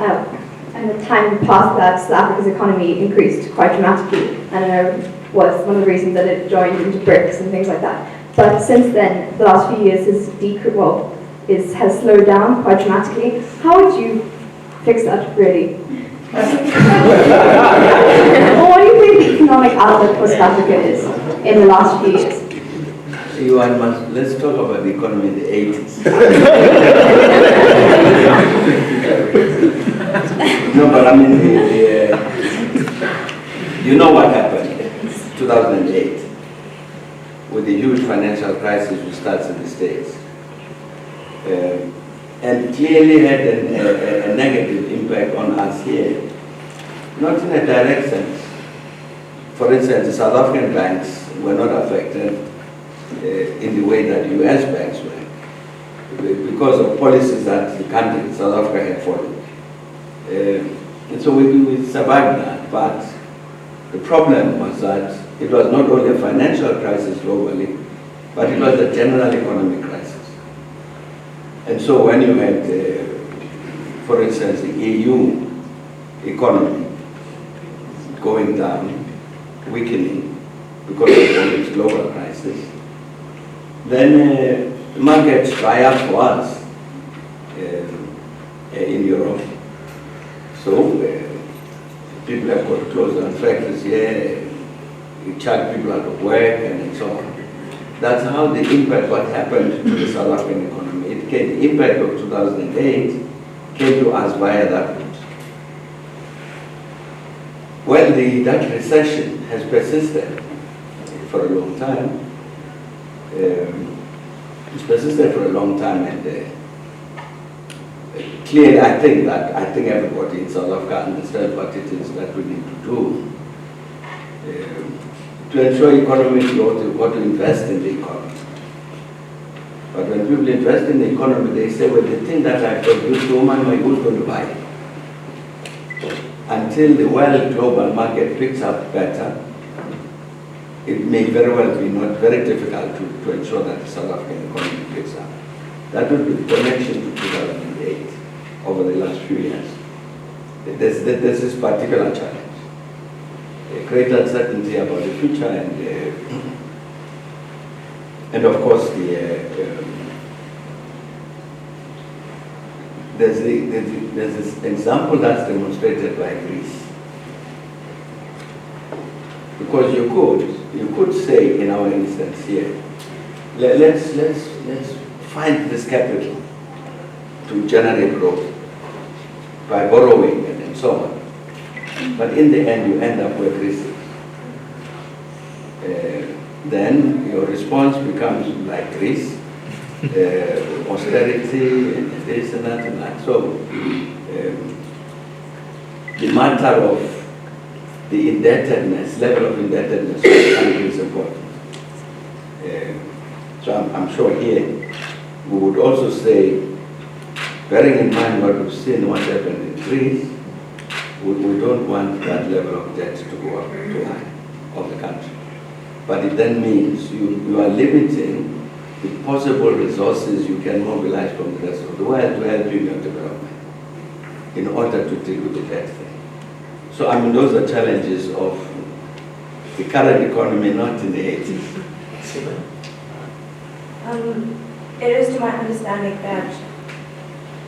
and the time past that, South Africa's economy increased quite dramatically, and was one of the reasons that it joined into BRICS and things like that. But since then, the last few years has slowed down quite dramatically. How would you fix that, really? Well, what do you think the economic outlook for South Africa is in the last few years? Let's talk about the economy in the 80s. No, but I mean, you know what happened in 2008 with the huge financial crisis which starts in the States. And clearly had a negative impact on us here, not in a direct sense. For instance, the South African banks were not affected in the way that US banks were, because of policies that the country, South Africa, had followed. And so we survived that, but the problem was that it was not only a financial crisis globally, but it was a general economic crisis. And so when you had, for instance, the EU economy going down, weakening because of all its global crisis, then the markets dry up for us in Europe. So people have got to close down factories here, you charge people out of work and so on. That's how the impact, what happened to the South African economy. The impact of 2008 came to us via that route. Well, that recession has persisted for a long time. It's persisted for a long time, and clearly I think everybody in South Africa understands what it is that we need to do to ensure economic growth. We've got to invest in the economy. But when people invest in the economy, they say, well, the thing that I produce, who's going to buy it? Until the world global market picks up better, it may very well be not very difficult to ensure that the South African economy picks up. That would be the connection to 2008 over the last few years. There's this particular challenge. A great uncertainty about the future, and of course there's this example that's demonstrated by Greece. Because you could say in our instance here, let's find this capital to generate growth by borrowing and so on. But in the end, you end up where Greece is. Then your response becomes like Greece, austerity and this and that and that. So the matter of the indebtedness, level of indebtedness of the country is important. So I'm sure here we would also say, bearing in mind what we've seen, what happened in Greece, we don't want that level of debt to go up too high of the country. But it then means you are limiting the possible resources you can mobilize from the rest of the world to help you in your development in order to deal with the debt thing. So I mean, those are challenges of the current economy, not in the 80s. It is to my understanding that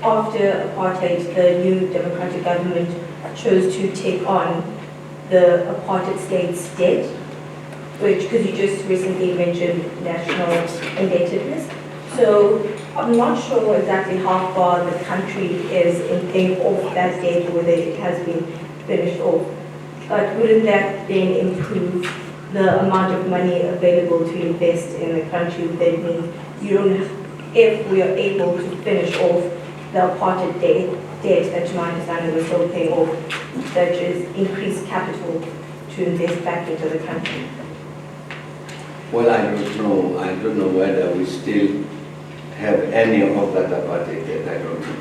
after apartheid, the new democratic government chose to take on the apartheid state's debt, which, because you just recently mentioned national indebtedness. So I'm not sure exactly how far the country is in paying off that debt, whether it has been finished off. But wouldn't that then improve the amount of money available to invest in the country? That means you don't, if we are able to finish off the apartheid debt, debt that, to my understanding, we're still paying off, that is increased capital to invest back into the country? Well, I don't know. I don't know whether we still have any of that apartheid debt. I don't know.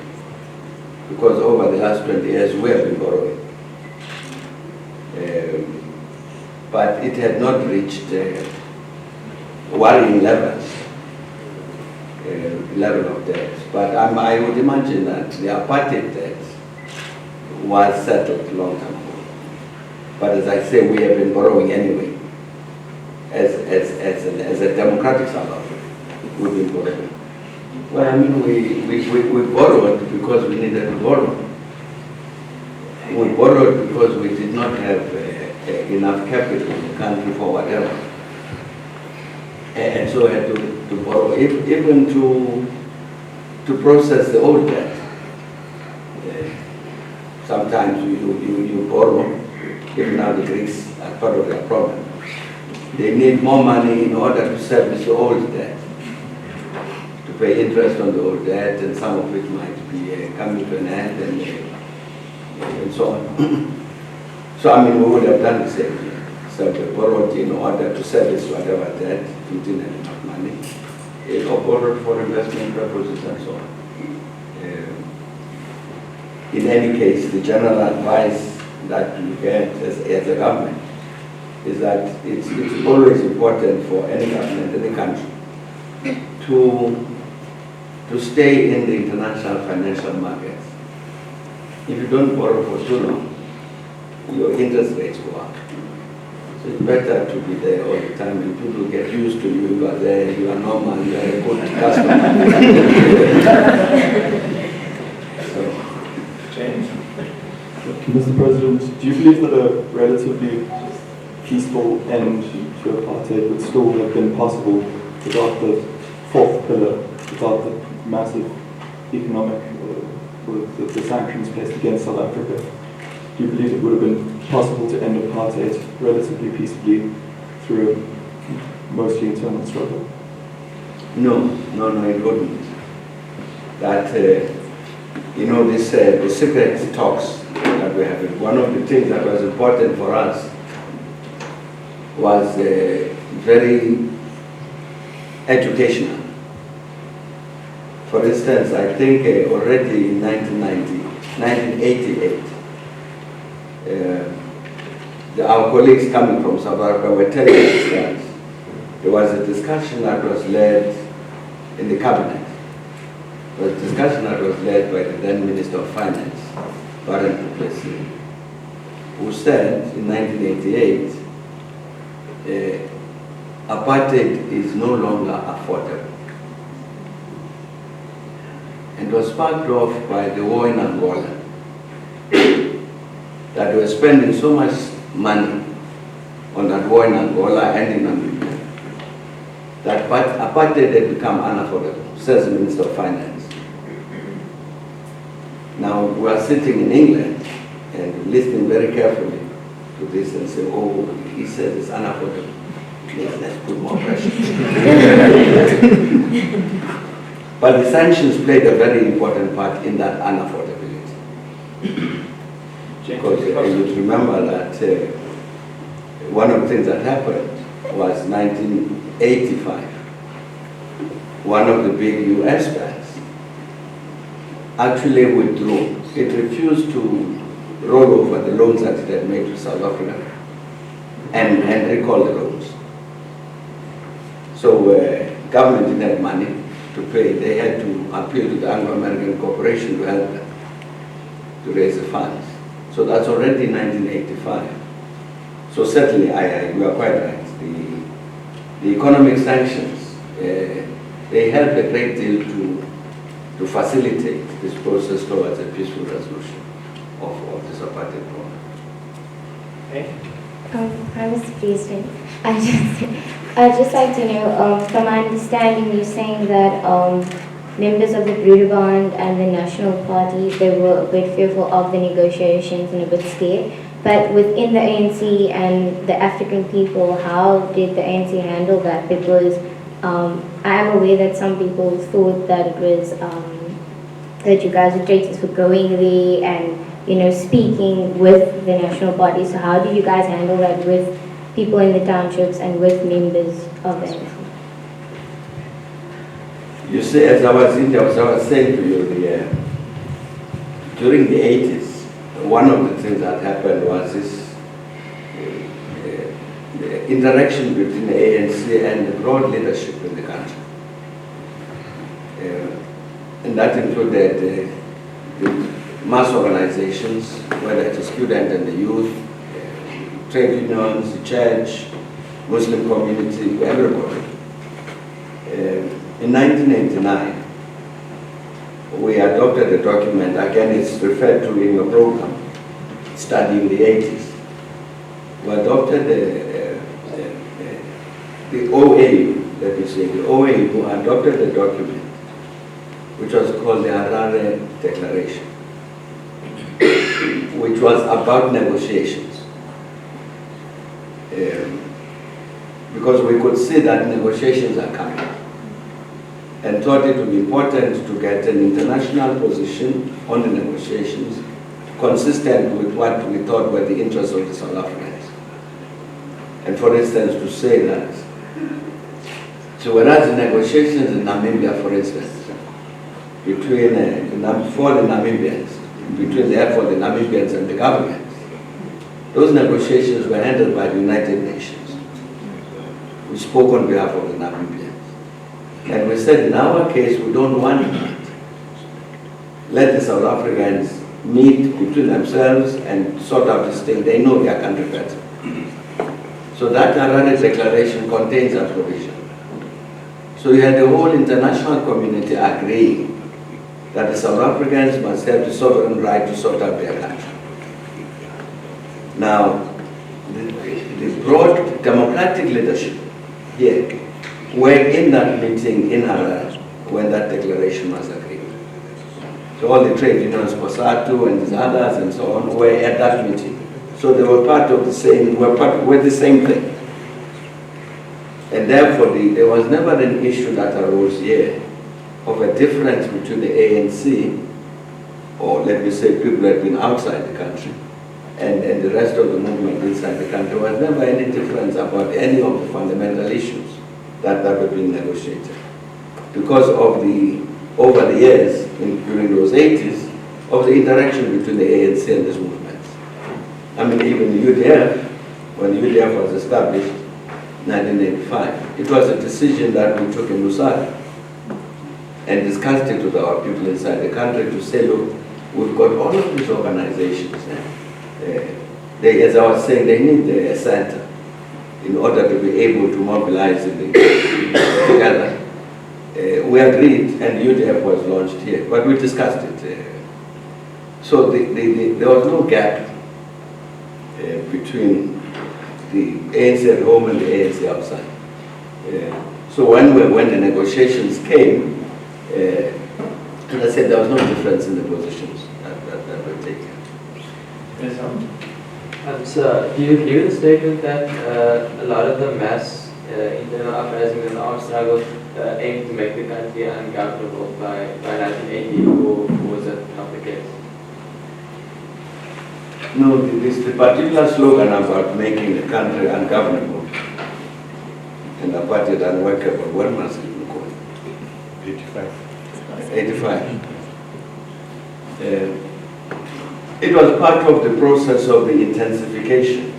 Because over the last 20 years, we have been borrowing. But it had not reached worrying levels, level of debt. But I would imagine that the apartheid debt was settled long time ago. But as I say, we have been borrowing anyway. As a democratic South Africa, we've been borrowing. Well, I mean, we borrowed because we needed to borrow. We borrowed because we did not have enough capital in the country for whatever. And so we had to borrow, even to process the old debt. Sometimes you borrow, even now the Greeks are part of their problem. They need more money in order to service the old debt, to pay interest on the old debt, and some of it might be coming to an end, and so on. So, I mean, we would have done the same thing. So we borrowed in order to service whatever debt, we didn't have enough money, or borrowed for investment purposes and so on. In any case, the general advice that we get as a government is that it's always important for any government, any country, to stay in the international financial markets. If you don't borrow for too long, your interest rates go up. So it's better to be there all the time, and people get used to you. You are there, you are normal, you are a good customer. So, Mr. President, do you believe that a relatively peaceful end to apartheid would still have been possible without the fourth pillar, without the massive economic, the sanctions placed against South Africa? Do you believe it would have been possible to end apartheid relatively peacefully through a mostly internal struggle? no, it wouldn't. That, the secret talks that we have, one of the things that was important for us was very educational. For instance, I think already in 1988, our colleagues coming from South Africa were telling us that there was a discussion that was led in the cabinet. There was a discussion that was led by the then Minister of Finance, Warren Duplessis, who said in 1988, apartheid is no longer affordable. And was sparked off by the war in Angola, that they were spending so much money on that war in Angola and in Namibia, that apartheid had become unaffordable, says the Minister of Finance. Now, we are sitting in England and listening very carefully to this and say, oh, he says it's unaffordable. Let's put more pressure. But the sanctions played a very important part in that unaffordability. Because you remember that one of the things that happened was 1985. One of the big US banks actually withdrew. It refused to roll over the loans that it had made to South Africa and recall the loans. So government didn't have money to pay. They had to appeal to the Anglo-American Corporation to help them to raise the funds. So that's already 1985. So certainly, you are quite right. The economic sanctions, they helped a great deal to facilitate this process towards a peaceful resolution of this apartheid problem. I was President. I'd just like to know, from my understanding, you're saying that members of the Broederbond and the National Party, they were a bit fearful of the negotiations and a bit scared. But within the ANC and the African people, how did the ANC handle that? Because I am aware that some people thought that it was that you guys are traitors for going there and, speaking with the national party. So how do you guys handle that with people in the townships and with members of the ANC? You see, as I was saying to you, during the 80s, one of the things that happened was this the interaction between the ANC and the broad leadership in the country. And that included the mass organizations, whether it's the student and the youth, trade unions, the church, Muslim community, everybody. In 1989, we adopted a document, again it's referred to in your program, Studying the 80s. We adopted the OAU, let me say, the OAU adopted a document which was called the Harare Declaration, which was about negotiations. Because we could see that negotiations are coming, and thought it would be important to get an international position on the negotiations consistent with what we thought were the interests of the South Africans. And for instance, to say that, so whereas the negotiations in Namibia, for instance, between for the Namibians, between therefore the Namibians and the government, those negotiations were handled by the United Nations. We spoke on behalf of the Namibians. And we said, in our case, we don't want that. Let the South Africans meet between themselves and sort out this thing. They know their country better. So that Harare Declaration contains a provision. So you had the whole international community agreeing that the South Africans must have the sovereign right to sort out their country. Now, the broad democratic leadership here were in that meeting in Harare when that declaration was agreed. So all the trade unions, COSATU and the others and so on, were at that meeting. So they were part of the same, were the same thing. And therefore, there was never an issue that arose here of a difference between the ANC, or let me say people who had been outside the country, and the rest of the movement inside the country. There was never any difference about any of the fundamental issues that were being negotiated. Because of over the years, during those 80s, of the interaction between the ANC and this movement. I mean, even the UDF, when the UDF was established, 1985, it was a decision that we took in Lusaka and discussed it with our people inside the country to say, look, we've got all of these organizations. As I was saying, they need a center in order to be able to mobilize it together. We agreed, and UDF was launched here, but we discussed it. So there was no gap between the ANC at home and the ANC outside. So when the negotiations came, as I said, there was no difference in the positions that were taken. So, do you agree with the statement that a lot of the mass internal uprisings and the armed struggle aimed to make the country ungovernable by 1980, or was that not the case? No, the particular slogan about making the country ungovernable and apartheid unworkable, what must it be called? 85. 85. It was part of the process of the intensification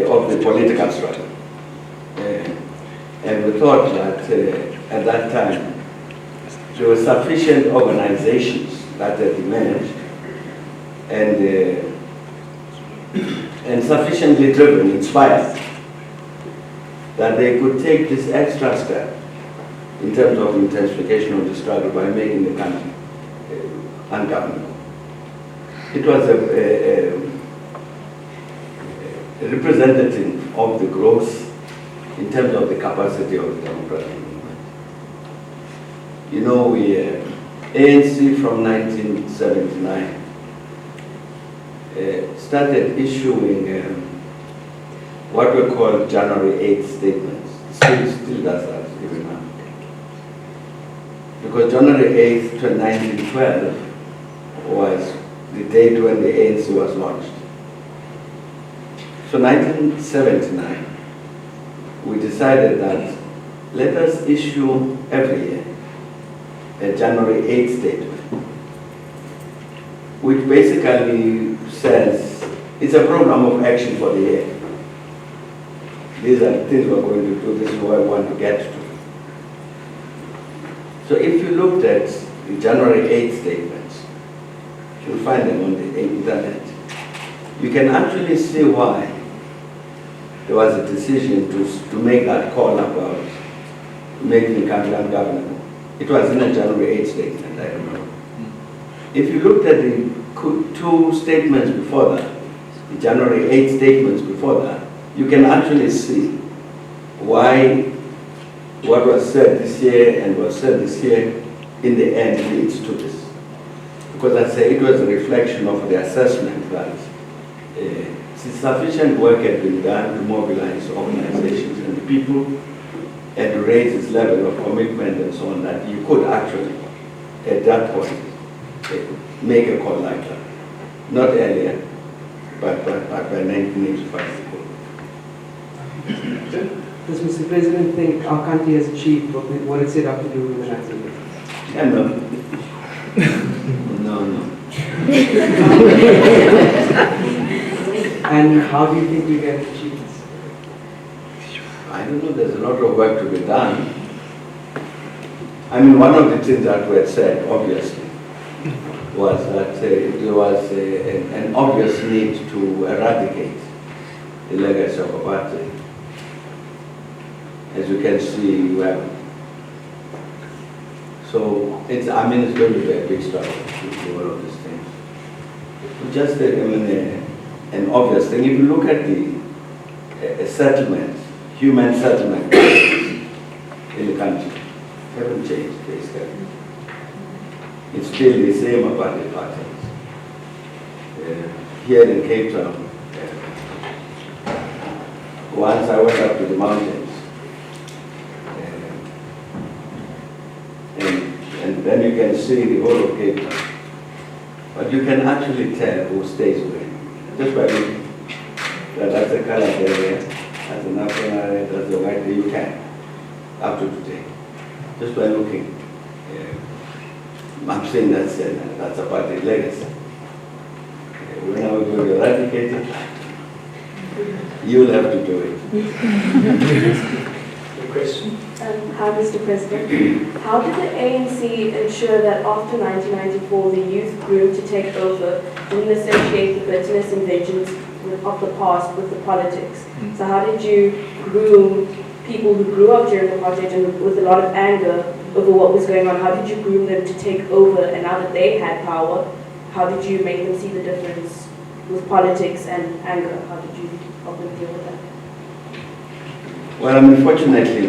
of the political struggle. And we thought that at that time there were sufficient organizations that had emerged and sufficiently driven, inspired, that they could take this extra step in terms of intensification of the struggle by making the country ungovernable. It was a representative of the growth in terms of the capacity of the democratic movement. You know, ANC from 1979 started issuing what we call January 8th statements. Still does that even now. because January 8th, 1912 was the date when the ANC was launched. So 1979, we decided that let us issue every year a January 8th statement, which basically says it's a program of action for the year. These are the things we're going to do, this is what I want to get to. So if you looked at the January 8th statements, you'll find them on the internet. You can actually see why there was a decision to make that call about making the country ungovernable. It was in a January 8th statement, I remember. If you looked at the two statements before that, the January 8th statements before that, you can actually see why what was said this year and was said this year in the end leads to this. Because I say it was a reflection of the assessment that sufficient work had been done to mobilize organizations and the people and to raise this level of commitment and so on that you could actually, at that point, make a call like that. Not earlier, but by 1985. Does Mr. President think our country has achieved what it set out to do in the 1980s? Yeah, no. No. And how do you think we can achieve this? I don't know, there's a lot of work to be done. I mean, one of the things that were said, obviously, was that there was an obvious need to eradicate the legacy of apartheid. As you can see, well, so it's going to be a big struggle to do all of these things. Just, an obvious thing, if you look at the settlement, human settlement in the country, haven't changed basically. It's still the same apartheid patterns. Here in Cape Town, once I went up to the mountains, and then you can see the whole of Cape Town. But you can actually tell who stays where. Just by looking. That's the colored area, that's the African area, that's the white area. You can, up to today. Just by looking. I'm saying that's apartheid legacy. When are we going to eradicate it? You'll have to do it. Question. Hi, Mr. President. How did the ANC ensure that after 1994 the youth grew to take over, didn't associate the bitterness and vengeance of the past with the politics? So how did you groom people who grew up during apartheid and with a lot of anger over what was going on? How did you groom them to take over, and now that they had power, how did you make them see the difference with politics and anger? How did you help them deal with that? Well, unfortunately,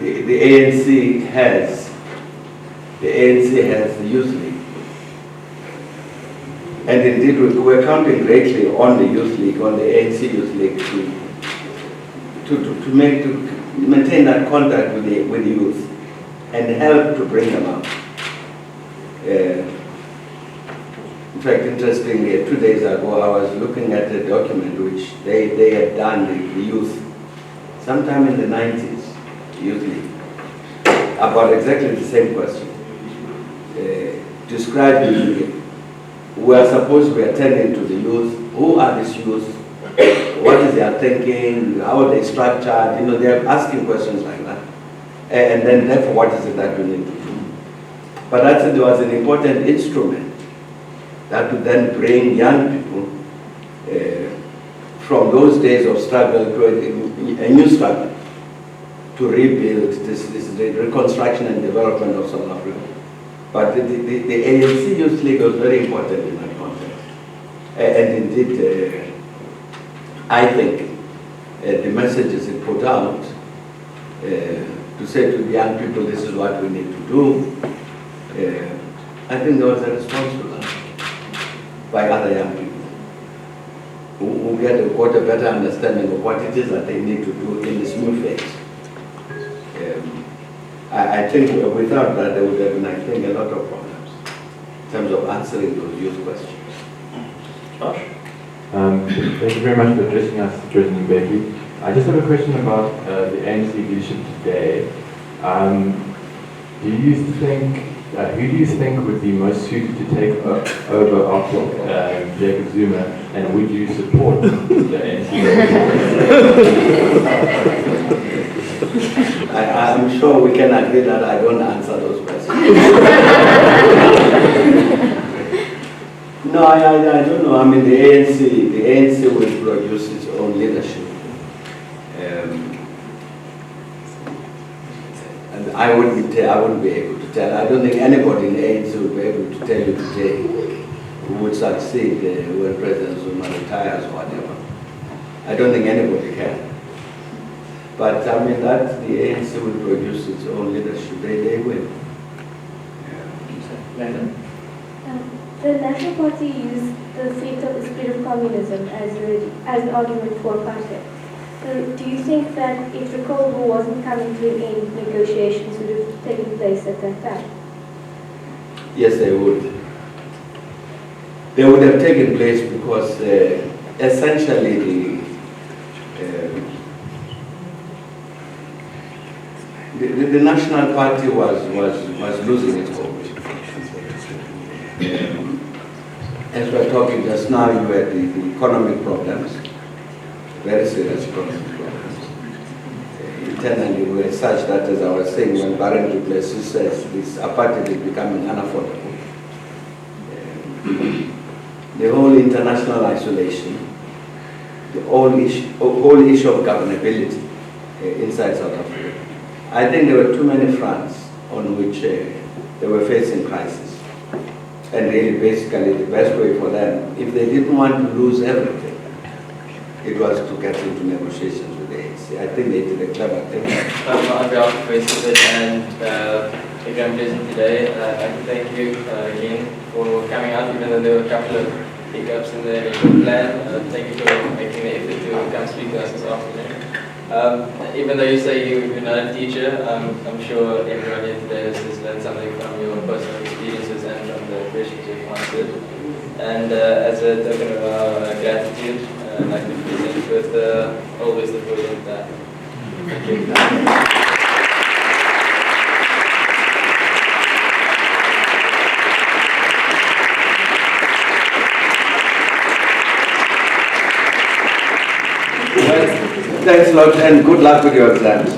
the ANC has the youth league, and indeed we're counting greatly on the youth league, on the ANC youth league, to maintain that contact with the youth and help to bring them up. In fact, interestingly, 2 days ago, I was looking at a document which they had done, the youth, sometime in the 90s, Youth League, about exactly the same question. Describe Youth League. We are supposed to be attending to the youth. Who are these youth? What is their thinking? How are they structured? They're asking questions like that. And then therefore, what is it that we need to do? But there was an important instrument that would then bring young people from those days of struggle to a new struggle to rebuild the reconstruction and development of South Africa. But the ANC Youth League was very important in that context. And indeed, I think the messages it put out to say to the young people, this is what we need to do, I think there was a response to that by other young people who got a better understanding of what it is that they need to do in this new phase. I think without that, there would have been, I think, a lot of problems in terms of answering those youth questions. Josh? Thank you very much for addressing us, President Mbeki. I just have a question about the ANC leadership today. Who do you think would be most suited to take over after Jacob Zuma, and would you support the ANC? I'm sure we can agree that I don't answer those questions. No, I don't know. I mean, the ANC will produce its own leadership. And I wouldn't be able to tell. I don't think anybody in the ANC would be able to tell you today who would succeed when President Zuma retires or whatever. I don't think anybody can. But I mean, that the ANC will produce its own leadership. They will. The National Party used the fate of the spirit of communism as an argument for apartheid. So do you think that if the Cold War wasn't coming to an end, negotiations would have taken place at that time? Yes, they would. They would have taken place because essentially the National Party was losing its hold. As we were talking just now, you had the economic problems, very serious economic problems. Internally, we were such that, as I was saying, when Barren du Plessis says this apartheid is becoming unaffordable. The whole international isolation, the whole issue of governability inside South Africa. I think there were too many fronts on which they were facing crisis. And really, basically, the best way for them, if they didn't want to lose everything, it was to get into negotiations with the ANC. I think they did a clever thing. On behalf of Westerford and the Grand President today, I'd like to thank you again for coming out, even though there were a couple of hiccups in the initial plan. Thank you for making the effort to come speak to us this afternoon. Even though you say you're not a teacher, I'm sure everyone here today has learned something from your personal experiences and from the questions you've answered. And as a token of our gratitude, I'd like to present with always the brilliant Thank you. Thanks a lot and good luck with your exams.